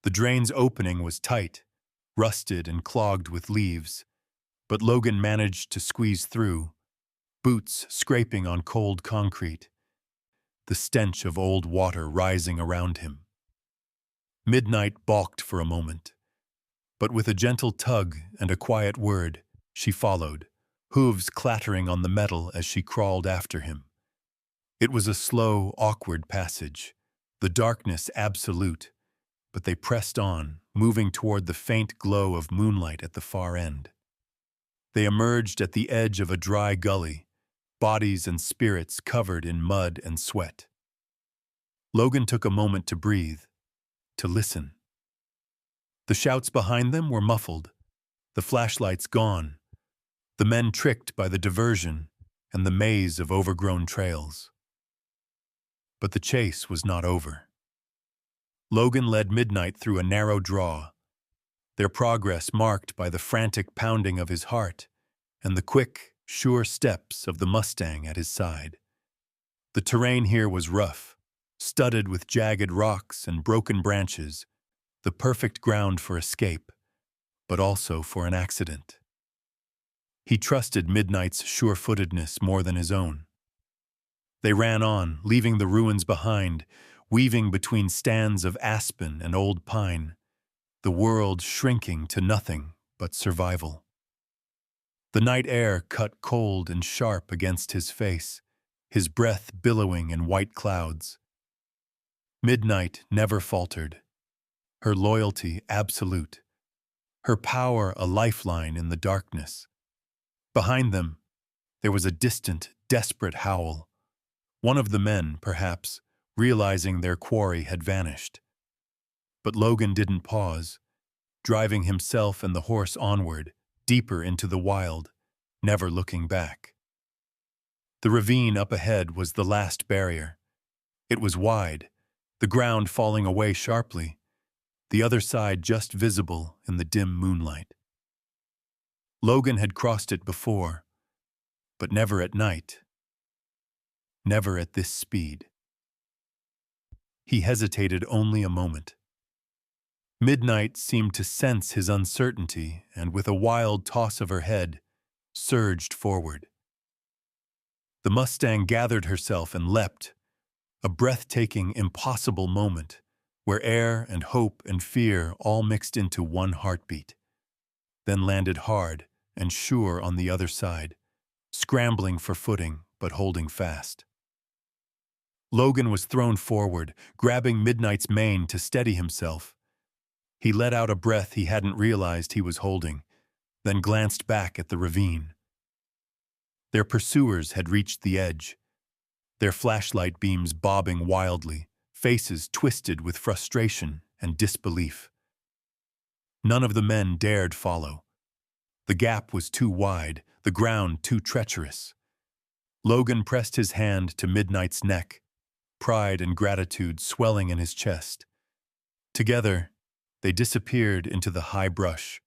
The drain's opening was tight, rusted and clogged with leaves, but Logan managed to squeeze through, boots scraping on cold concrete, the stench of old water rising around him. Midnight balked for a moment, but with a gentle tug and a quiet word, she followed, hooves clattering on the metal as she crawled after him. It was a slow, awkward passage, the darkness absolute, but they pressed on, moving toward the faint glow of moonlight at the far end. They emerged at the edge of a dry gully, bodies and spirits covered in mud and sweat. Logan took a moment to breathe, to listen. The shouts behind them were muffled, the flashlights gone, the men tricked by the diversion and the maze of overgrown trails. But the chase was not over. Logan led Midnight through a narrow draw, their progress marked by the frantic pounding of his heart and the quick, sure steps of the Mustang at his side. The terrain here was rough, studded with jagged rocks and broken branches, the perfect ground for escape, but also for an accident. He trusted Midnight's sure-footedness more than his own. They ran on, leaving the ruins behind, weaving between stands of aspen and old pine, the world shrinking to nothing but survival. The night air cut cold and sharp against his face, his breath billowing in white clouds. Midnight never faltered, her loyalty absolute, her power a lifeline in the darkness. Behind them, there was a distant, desperate howl. One of the men, perhaps, realizing their quarry had vanished. But Logan didn't pause, driving himself and the horse onward, deeper into the wild, never looking back. The ravine up ahead was the last barrier. It was wide, the ground falling away sharply, the other side just visible in the dim moonlight. Logan had crossed it before, but never at night. Never at this speed. He hesitated only a moment. Midnight seemed to sense his uncertainty and, with a wild toss of her head, surged forward. The Mustang gathered herself and leapt, a breathtaking, impossible moment where air and hope and fear all mixed into one heartbeat, then landed hard and sure on the other side, scrambling for footing but holding fast. Logan was thrown forward, grabbing Midnight's mane to steady himself. He let out a breath he hadn't realized he was holding, then glanced back at the ravine. Their pursuers had reached the edge, their flashlight beams bobbing wildly, faces twisted with frustration and disbelief. None of the men dared follow. The gap was too wide, the ground too treacherous. Logan pressed his hand to Midnight's neck, pride and gratitude swelling in his chest. Together, they disappeared into the high brush,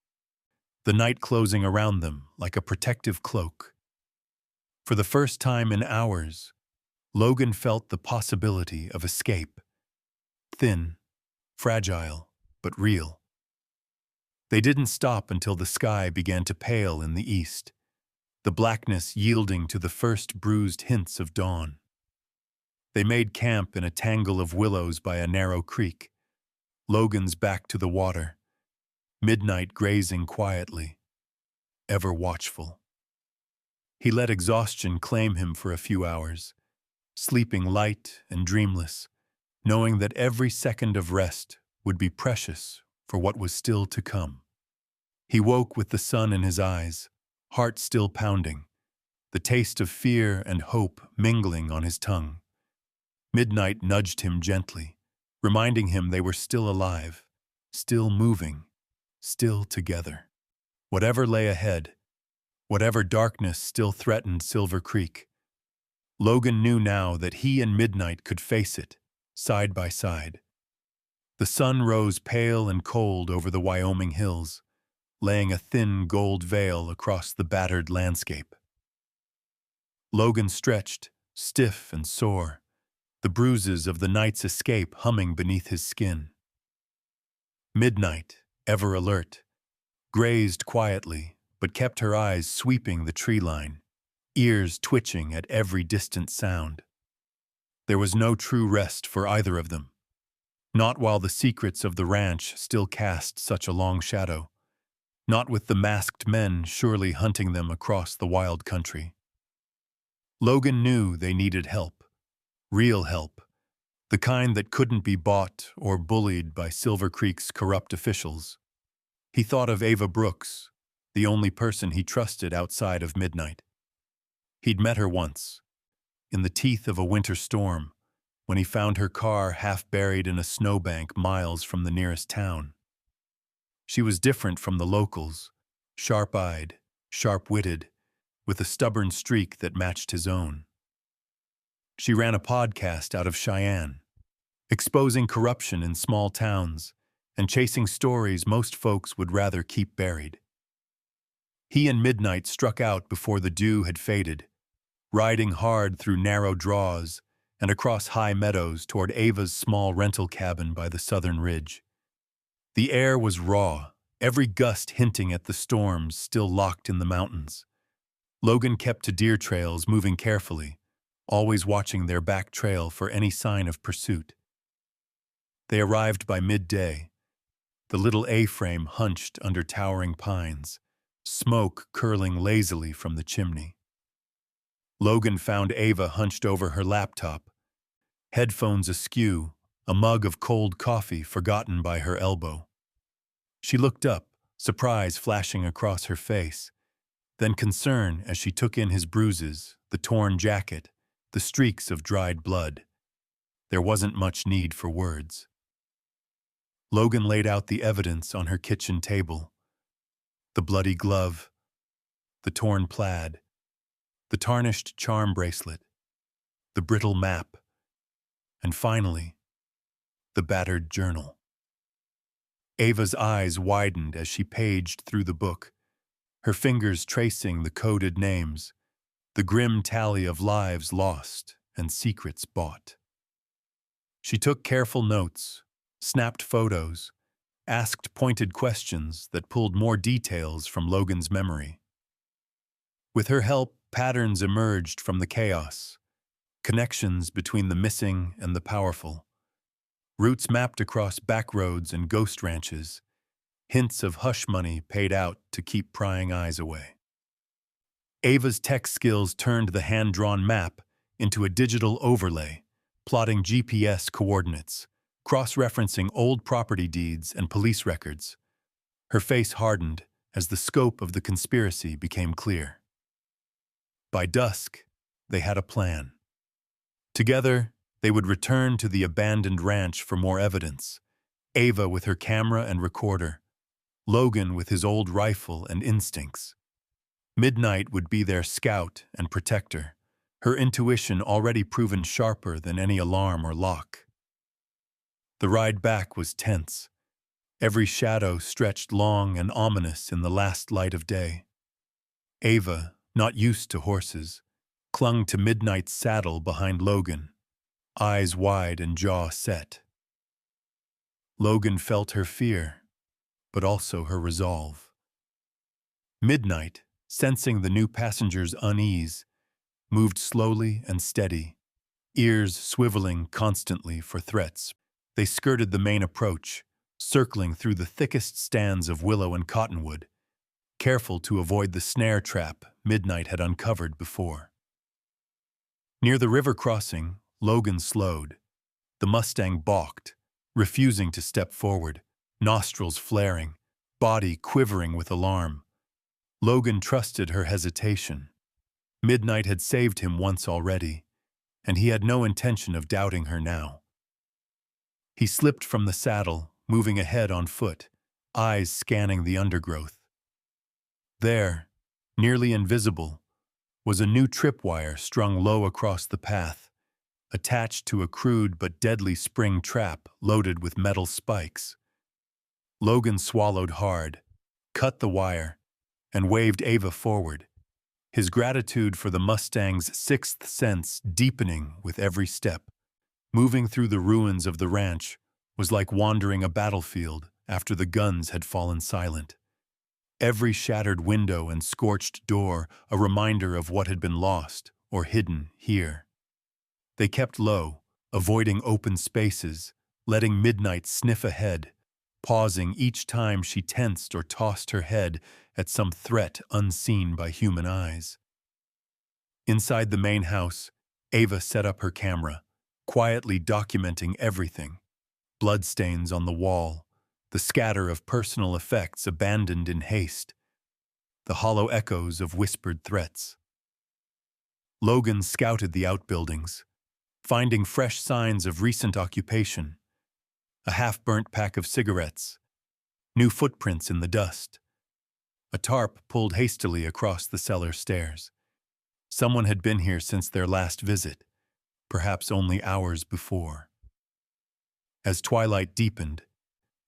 the night closing around them like a protective cloak. For the first time in hours, Logan felt the possibility of escape. Thin, fragile, but real. They didn't stop until the sky began to pale in the east, the blackness yielding to the first bruised hints of dawn. They made camp in a tangle of willows by a narrow creek, Logan's back to the water, Midnight grazing quietly, ever watchful. He let exhaustion claim him for a few hours, sleeping light and dreamless, knowing that every second of rest would be precious for what was still to come. He woke with the sun in his eyes, heart still pounding, the taste of fear and hope mingling on his tongue. Midnight nudged him gently, reminding him they were still alive, still moving, still together. Whatever lay ahead, whatever darkness still threatened Silver Creek, Logan knew now that he and Midnight could face it, side by side. The sun rose pale and cold over the Wyoming hills, laying a thin gold veil across the battered landscape. Logan stretched, stiff and sore, the bruises of the night's escape humming beneath his skin. Midnight, ever alert, grazed quietly, but kept her eyes sweeping the tree line, ears twitching at every distant sound. There was no true rest for either of them, not while the secrets of the ranch still cast such a long shadow, not with the masked men surely hunting them across the wild country. Logan knew they needed help, real help, the kind that couldn't be bought or bullied by Silver Creek's corrupt officials. He thought of Ava Brooks, the only person he trusted outside of midnight. He'd met her once, in the teeth of a winter storm, when he found her car half buried in a snowbank miles from the nearest town. She was different from the locals, sharp-eyed, sharp-witted, with a stubborn streak that matched his own. She ran a podcast out of Cheyenne, exposing corruption in small towns and chasing stories most folks would rather keep buried. He and Midnight struck out before the dew had faded, riding hard through narrow draws and across high meadows toward Ava's small rental cabin by the southern ridge. The air was raw, every gust hinting at the storms still locked in the mountains. Logan kept to deer trails, moving carefully, always watching their back trail for any sign of pursuit. They arrived by midday, the little A-frame hunched under towering pines, smoke curling lazily from the chimney. Logan found Ava hunched over her laptop, headphones askew, a mug of cold coffee forgotten by her elbow. She looked up, surprise flashing across her face, then concern as she took in his bruises, the torn jacket, the streaks of dried blood. There wasn't much need for words. Logan laid out the evidence on her kitchen table. The bloody glove, the torn plaid, the tarnished charm bracelet, the brittle map, and finally, the battered journal. Ava's eyes widened as she paged through the book, her fingers tracing the coded names, the grim tally of lives lost and secrets bought. She took careful notes, snapped photos, asked pointed questions that pulled more details from Logan's memory. With her help, patterns emerged from the chaos, connections between the missing and the powerful, routes mapped across back roads and ghost ranches, hints of hush money paid out to keep prying eyes away. Ava's tech skills turned the hand-drawn map into a digital overlay, plotting GPS coordinates, cross-referencing old property deeds and police records. Her face hardened as the scope of the conspiracy became clear. By dusk, they had a plan. Together, they would return to the abandoned ranch for more evidence, Ava with her camera and recorder, Logan with his old rifle and instincts. Midnight would be their scout and protector, her intuition already proven sharper than any alarm or lock. The ride back was tense. Every shadow stretched long and ominous in the last light of day. Ava, not used to horses, clung to Midnight's saddle behind Logan, eyes wide and jaw set. Logan felt her fear, but also her resolve. Midnight, sensing the new passenger's unease, moved slowly and steady, ears swiveling constantly for threats. They skirted the main approach, circling through the thickest stands of willow and cottonwood, careful to avoid the snare trap Midnight had uncovered before. Near the river crossing, Logan slowed. The Mustang balked, refusing to step forward, nostrils flaring, body quivering with alarm. Logan trusted her hesitation. Midnight had saved him once already, and he had no intention of doubting her now. He slipped from the saddle, moving ahead on foot, eyes scanning the undergrowth. There, nearly invisible, was a new tripwire strung low across the path, attached to a crude but deadly spring trap loaded with metal spikes. Logan swallowed hard, cut the wire, and waved Ava forward, his gratitude for the Mustang's sixth sense deepening with every step. Moving through the ruins of the ranch was like wandering a battlefield after the guns had fallen silent. Every shattered window and scorched door a reminder of what had been lost or hidden here. They kept low, avoiding open spaces, letting Midnight sniff ahead, pausing each time she tensed or tossed her head at some threat unseen by human eyes. Inside the main house, Ava set up her camera, quietly documenting everything: bloodstains on the wall, the scatter of personal effects abandoned in haste, the hollow echoes of whispered threats. Logan scouted the outbuildings, finding fresh signs of recent occupation: a half-burnt pack of cigarettes, new footprints in the dust, a tarp pulled hastily across the cellar stairs. Someone had been here since their last visit, perhaps only hours before. As twilight deepened,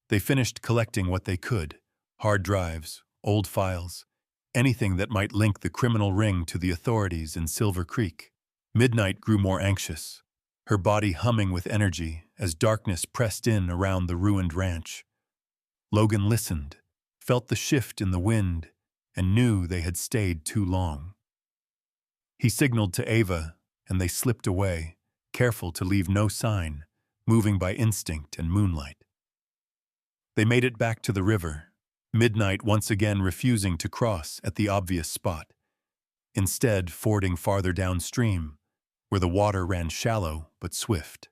they finished collecting what they could: hard drives, old files, anything that might link the criminal ring to the authorities in Silver Creek. Midnight grew more anxious, her body humming with energy as darkness pressed in around the ruined ranch. Logan listened, felt the shift in the wind, and knew they had stayed too long. He signaled to Ava, and they slipped away, careful to leave no sign, moving by instinct and moonlight. They made it back to the river, Midnight once again refusing to cross at the obvious spot, instead fording farther downstream, where the water ran shallow but swift.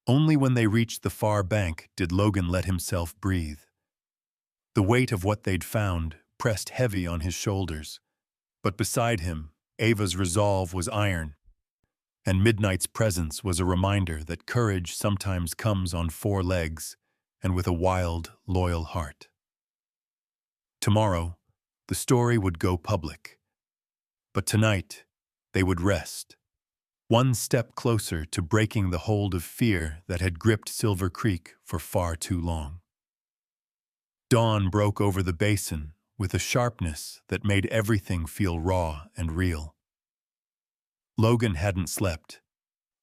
Only when they reached the far bank did Logan let himself breathe. The weight of what they'd found pressed heavy on his shoulders, but beside him, Ava's resolve was iron, and Midnight's presence was a reminder that courage sometimes comes on four legs and with a wild, loyal heart. Tomorrow, the story would go public. But tonight, they would rest, one step closer to breaking the hold of fear that had gripped Silver Creek for far too long. Dawn broke over the basin with a sharpness that made everything feel raw and real. Logan hadn't slept.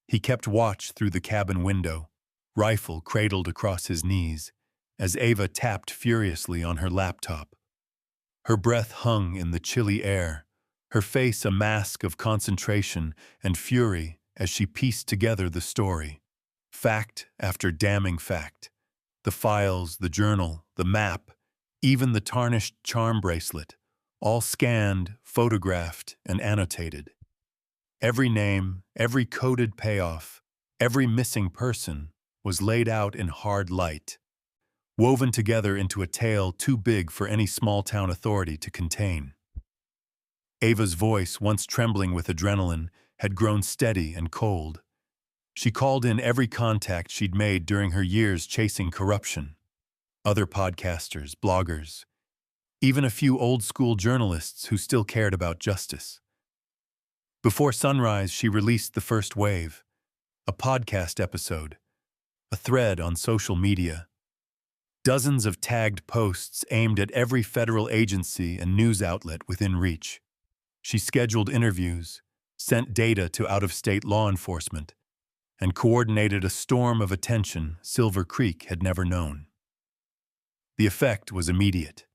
He kept watch through the cabin window, rifle cradled across his knees, as Ava tapped furiously on her laptop. Her breath hung in the chilly air, her face a mask of concentration and fury as she pieced together the story, fact after damning fact. The files, the journal, the map, even the tarnished charm bracelet, all scanned, photographed, and annotated. Every name, every coded payoff, every missing person was laid out in hard light, woven together into a tale too big for any small-town authority to contain. Ava's voice, once trembling with adrenaline, had grown steady and cold. She called in every contact she'd made during her years chasing corruption. Other podcasters, bloggers, even a few old-school journalists who still cared about justice. Before sunrise, she released the first wave, a podcast episode, a thread on social media. Dozens of tagged posts aimed at every federal agency and news outlet within reach. She scheduled interviews, sent data to out-of-state law enforcement, and coordinated a storm of attention Silver Creek had never known. The effect was immediate.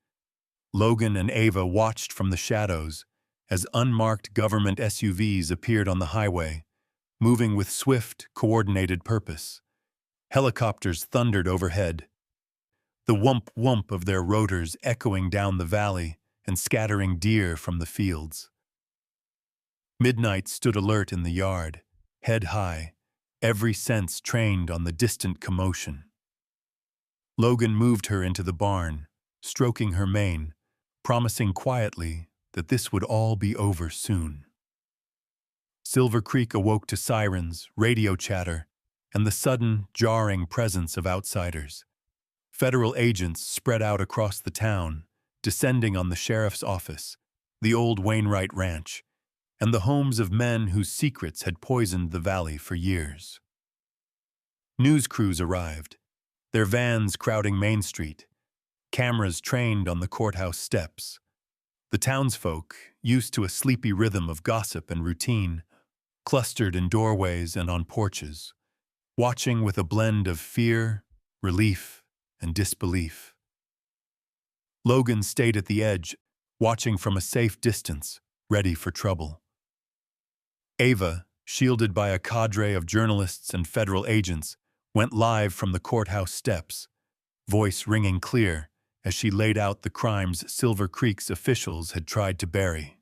Logan and Ava watched from the shadows as unmarked government SUVs appeared on the highway, moving with swift, coordinated purpose. Helicopters thundered overhead, the whump-whump of their rotors echoing down the valley and scattering deer from the fields. Midnight stood alert in the yard, head high, every sense trained on the distant commotion. Logan moved her into the barn, stroking her mane, promising quietly that this would all be over soon. Silver Creek awoke to sirens, radio chatter, and the sudden, jarring presence of outsiders. Federal agents spread out across the town, descending on the sheriff's office, the old Wainwright Ranch, and the homes of men whose secrets had poisoned the valley for years. News crews arrived, their vans crowding Main Street, cameras trained on the courthouse steps. The townsfolk, used to a sleepy rhythm of gossip and routine, clustered in doorways and on porches, watching with a blend of fear, relief, and disbelief. Logan stayed at the edge, watching from a safe distance, ready for trouble. Ava, shielded by a cadre of journalists and federal agents, went live from the courthouse steps, voice ringing clear as she laid out the crimes Silver Creek's officials had tried to bury.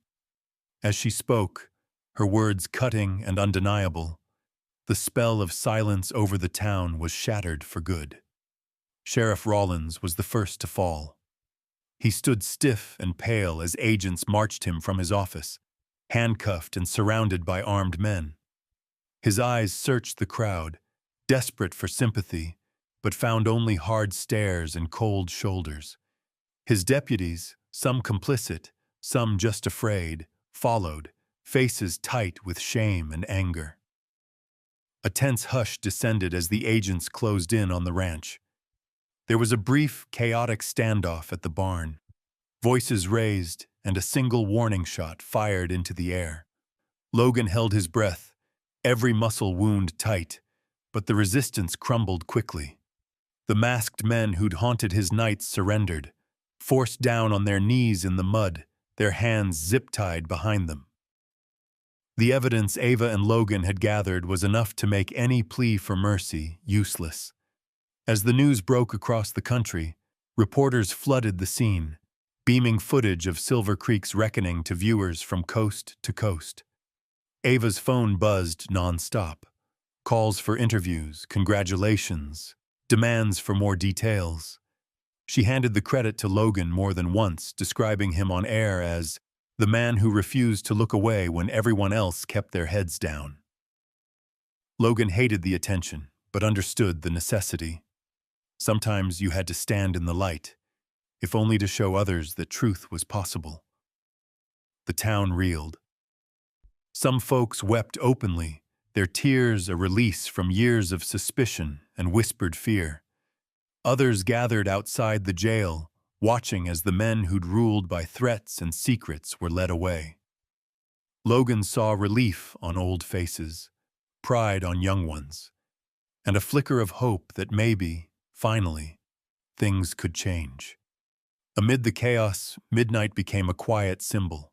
As she spoke, her words cutting and undeniable, The spell of silence over the town was shattered for good. Sheriff Rawlins was the first to fall. He stood stiff and pale as agents marched him from his office, handcuffed and surrounded by armed men. His eyes searched the crowd, desperate for sympathy, but found only hard stares and cold shoulders. His deputies, some complicit, some just afraid, followed, faces tight with shame and anger. A tense hush descended as the agents closed in on the ranch. There was a brief, chaotic standoff at the barn, voices raised and a single warning shot fired into the air. Logan held his breath, every muscle wound tight, but the resistance crumbled quickly. The masked men who'd haunted his nights surrendered, forced down on their knees in the mud, their hands zip-tied behind them. The evidence Ava and Logan had gathered was enough to make any plea for mercy useless. As the news broke across the country, reporters flooded the scene, beaming footage of Silver Creek's reckoning to viewers from coast to coast. Ava's phone buzzed non-stop. Calls for interviews, congratulations, demands for more details. She handed the credit to Logan more than once, describing him on air as the man who refused to look away when everyone else kept their heads down. Logan hated the attention, but understood the necessity. Sometimes you had to stand in the light, if only to show others that truth was possible. The town reeled. Some folks wept openly, their tears a release from years of suspicion and whispered fear. Others gathered outside the jail, watching as the men who'd ruled by threats and secrets were led away. Logan saw relief on old faces, pride on young ones, and a flicker of hope that maybe, finally, things could change. Amid the chaos, midnight became a quiet symbol.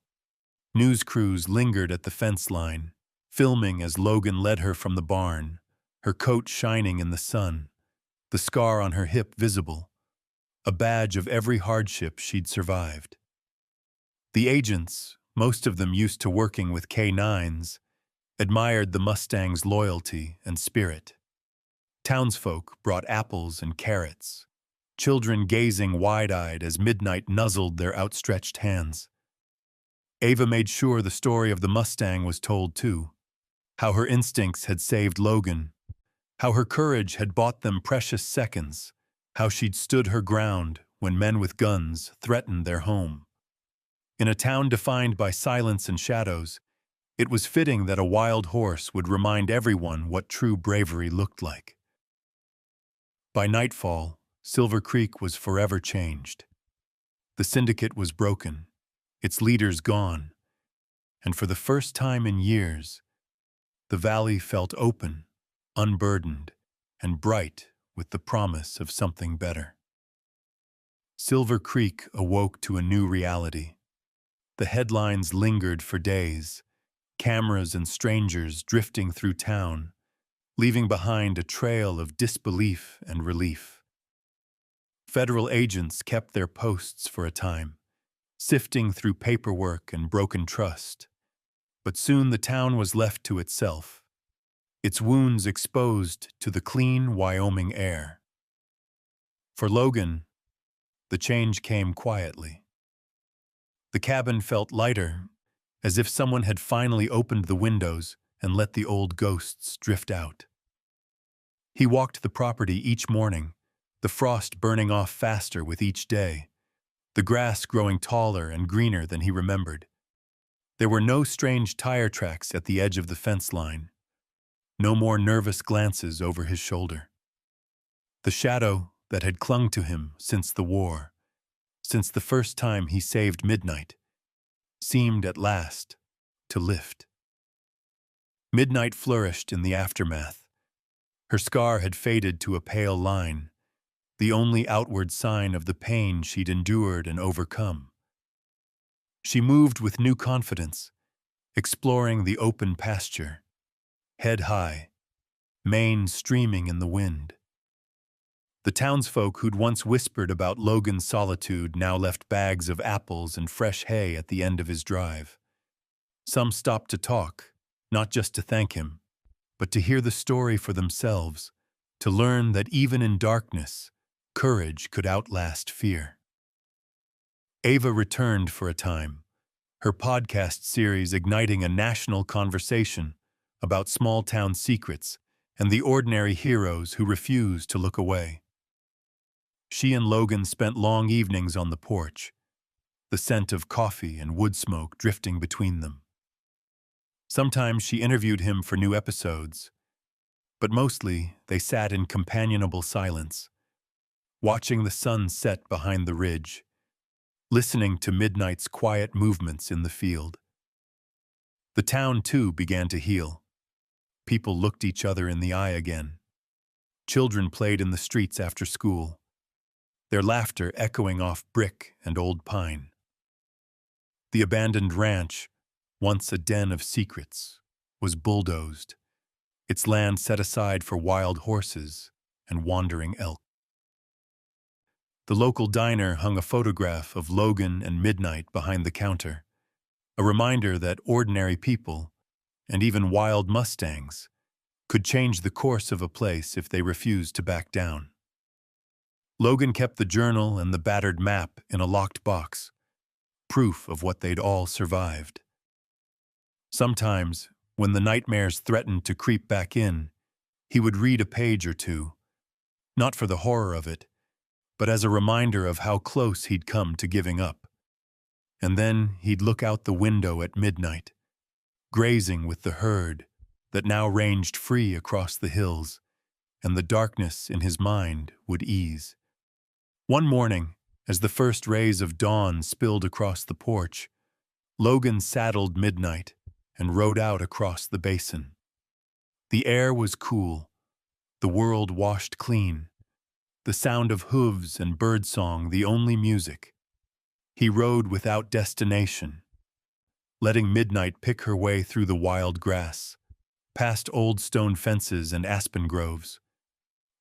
News crews lingered at the fence line, filming as Logan led her from the barn, her coat shining in the sun, the scar on her hip visible, a badge of every hardship she'd survived. The agents, most of them used to working with K-9s, admired the Mustang's loyalty and spirit. Townsfolk brought apples and carrots, children gazing wide-eyed as midnight nuzzled their outstretched hands. Ava made sure the story of the Mustang was told too, how her instincts had saved Logan, how her courage had bought them precious seconds, how she'd stood her ground when men with guns threatened their home. In a town defined by silence and shadows, it was fitting that a wild horse would remind everyone what true bravery looked like. By nightfall, Silver Creek was forever changed. The syndicate was broken, its leaders gone, and for the first time in years, the valley felt open, unburdened, and bright with the promise of something better. Silver Creek awoke to a new reality. The headlines lingered for days, cameras and strangers drifting through town, leaving behind a trail of disbelief and relief. Federal agents kept their posts for a time, sifting through paperwork and broken trust. But soon the town was left to itself, its wounds exposed to the clean Wyoming air. For Logan, the change came quietly. The cabin felt lighter, as if someone had finally opened the windows and let the old ghosts drift out. He walked the property each morning, the frost burning off faster with each day, the grass growing taller and greener than he remembered. There were no strange tire tracks at the edge of the fence line, no more nervous glances over his shoulder. The shadow that had clung to him since the war, since the first time he saved Midnight, seemed at last to lift. Midnight flourished in the aftermath. Her scar had faded to a pale line, the only outward sign of the pain she'd endured and overcome. She moved with new confidence, exploring the open pasture, head high, mane streaming in the wind. The townsfolk who'd once whispered about Logan's solitude now left bags of apples and fresh hay at the end of his drive. Some stopped to talk, not just to thank him, but to hear the story for themselves, to learn that even in darkness, courage could outlast fear. Ava returned for a time, her podcast series igniting a national conversation about small-town secrets and the ordinary heroes who refuse to look away. She and Logan spent long evenings on the porch, the scent of coffee and wood smoke drifting between them. Sometimes she interviewed him for new episodes, but mostly they sat in companionable silence, watching the sun set behind the ridge, listening to midnight's quiet movements in the field. The town, too, began to heal. People looked each other in the eye again. Children played in the streets after school, their laughter echoing off brick and old pine. The abandoned ranch, once a den of secrets, was bulldozed, its land set aside for wild horses and wandering elk. The local diner hung a photograph of Logan and Midnight behind the counter, a reminder that ordinary people, and even wild Mustangs, could change the course of a place if they refused to back down. Logan kept the journal and the battered map in a locked box, proof of what they'd all survived. Sometimes, when the nightmares threatened to creep back in, he would read a page or two, not for the horror of it, but as a reminder of how close he'd come to giving up. And then he'd look out the window at midnight, grazing with the herd that now ranged free across the hills, and the darkness in his mind would ease. One morning, as the first rays of dawn spilled across the porch, Logan saddled Midnight and rode out across the basin. The air was cool, the world washed clean, the sound of hooves and birdsong the only music. He rode without destination, letting Midnight pick her way through the wild grass, past old stone fences and aspen groves.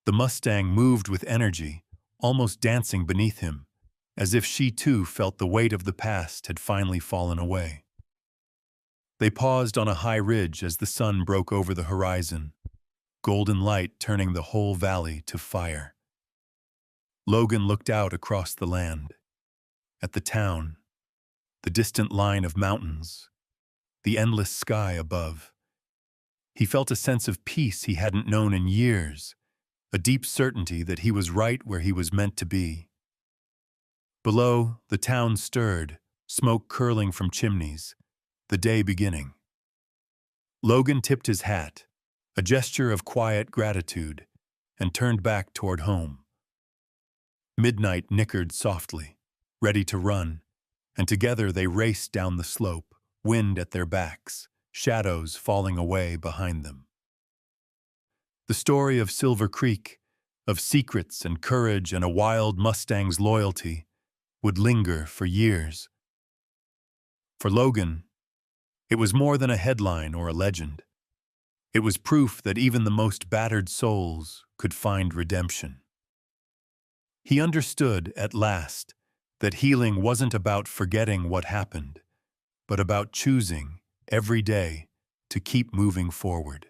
The Mustang moved with energy, almost dancing beneath him, as if she too felt the weight of the past had finally fallen away. They paused on a high ridge as the sun broke over the horizon, golden light turning the whole valley to fire. Logan looked out across the land, at the town, the distant line of mountains, the endless sky above. He felt a sense of peace he hadn't known in years, a deep certainty that he was right where he was meant to be. Below, the town stirred, smoke curling from chimneys, the day beginning. Logan tipped his hat, a gesture of quiet gratitude, and turned back toward home. Midnight nickered softly, ready to run, and together they raced down the slope, wind at their backs, shadows falling away behind them. The story of Silver Creek, of secrets and courage and a wild Mustang's loyalty, would linger for years. For Logan, it was more than a headline or a legend. It was proof that even the most battered souls could find redemption. He understood, at last, that healing wasn't about forgetting what happened, but about choosing, every day, to keep moving forward.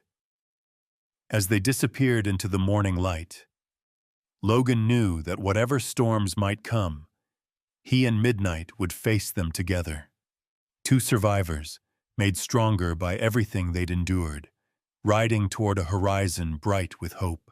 As they disappeared into the morning light, Logan knew that whatever storms might come, he and Midnight would face them together. Two survivors, made stronger by everything they'd endured, riding toward a horizon bright with hope.